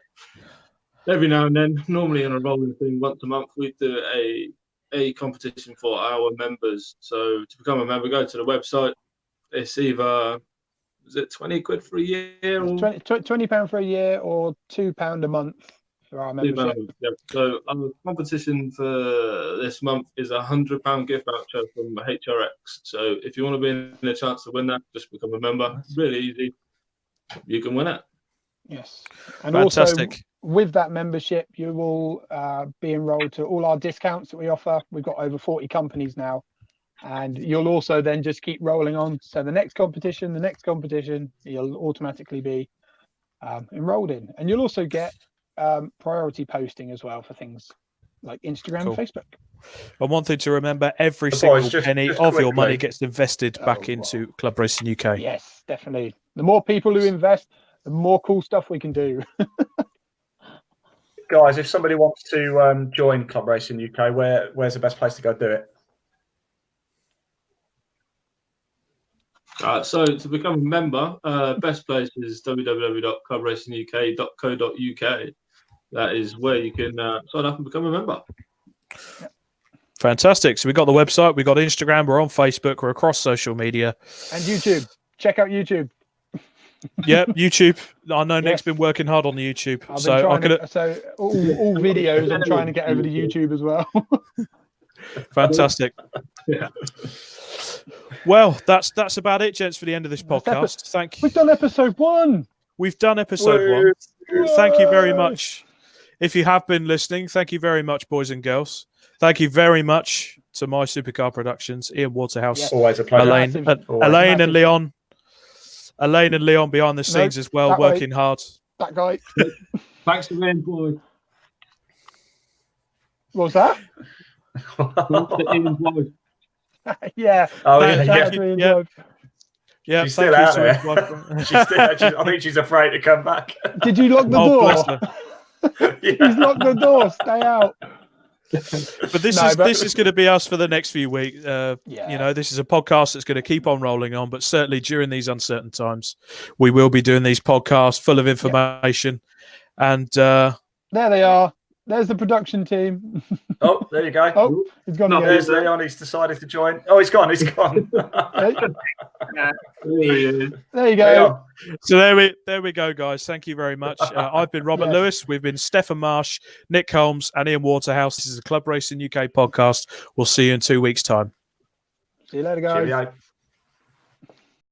every now and then, normally on a rolling thing, once a month, we do a competition for our members. So to become a member, go to the website. It's either, is it 20 quid for a year? Or £20 for a year or £2 a month for our membership. So our competition for this month is a £100 gift voucher from HRX. So if you want to be in a chance to win that, just become a member. It's really easy. You can win it. Yes. And fantastic. Also, with that membership, you will be enrolled to all our discounts that we offer. We've got over 40 companies now, and you'll also then just keep rolling on. So the next competition, you'll automatically be enrolled in. And you'll also get priority posting as well for things like Instagram and Facebook. And one thing to remember, every single penny of your money gets invested back into Club Racing UK. Yes, definitely. The more people who invest, the more cool stuff we can do. Guys, if somebody wants to join Club Racing UK, where's the best place to go do it? So to become a member, best place is www.clubracinguk.co.uk. That is where you can sign up and become a member. Fantastic. So we've got the website, we've got Instagram, we're on Facebook, we're across social media. And YouTube. Check out YouTube. Yeah, YouTube. I know Nick's been working hard on the YouTube. So all videos I'm trying to get over to YouTube as well. Fantastic. Yeah. Well, that's about it, gents, for the end of this podcast. Thank you. We've done episode 1. We've done episode 1. Thank you very much. If you have been listening, thank you very much, boys and girls. Thank you very much to MySupercar Productions, Ian Waterhouse, yes. Always a pleasure. Elaine and Leon. Elaine and Leon behind the scenes as well, working hard. That guy. Thanks for being boy. What was that? Yeah. Oh, yeah. She's still out there. I think she's afraid to come back. Did you lock the door? Yeah. He's locked the door. Stay out. But this is going to be us for the next few weeks. This is a podcast that's going to keep on rolling on. But certainly during these uncertain times, we will be doing these podcasts full of information. And there they are. There's the production team. Oh, there you go. Oh, he's gone. There's Leon. He's decided to join. Oh, he's gone. There you go. So there we go, guys. Thank you very much. I've been Robert Lewis. We've been Stefan Marsh, Nick Holmes, and Ian Waterhouse. This is a Club Racing UK podcast. We'll see you in 2 weeks' time. See you later, guys. Cheerio.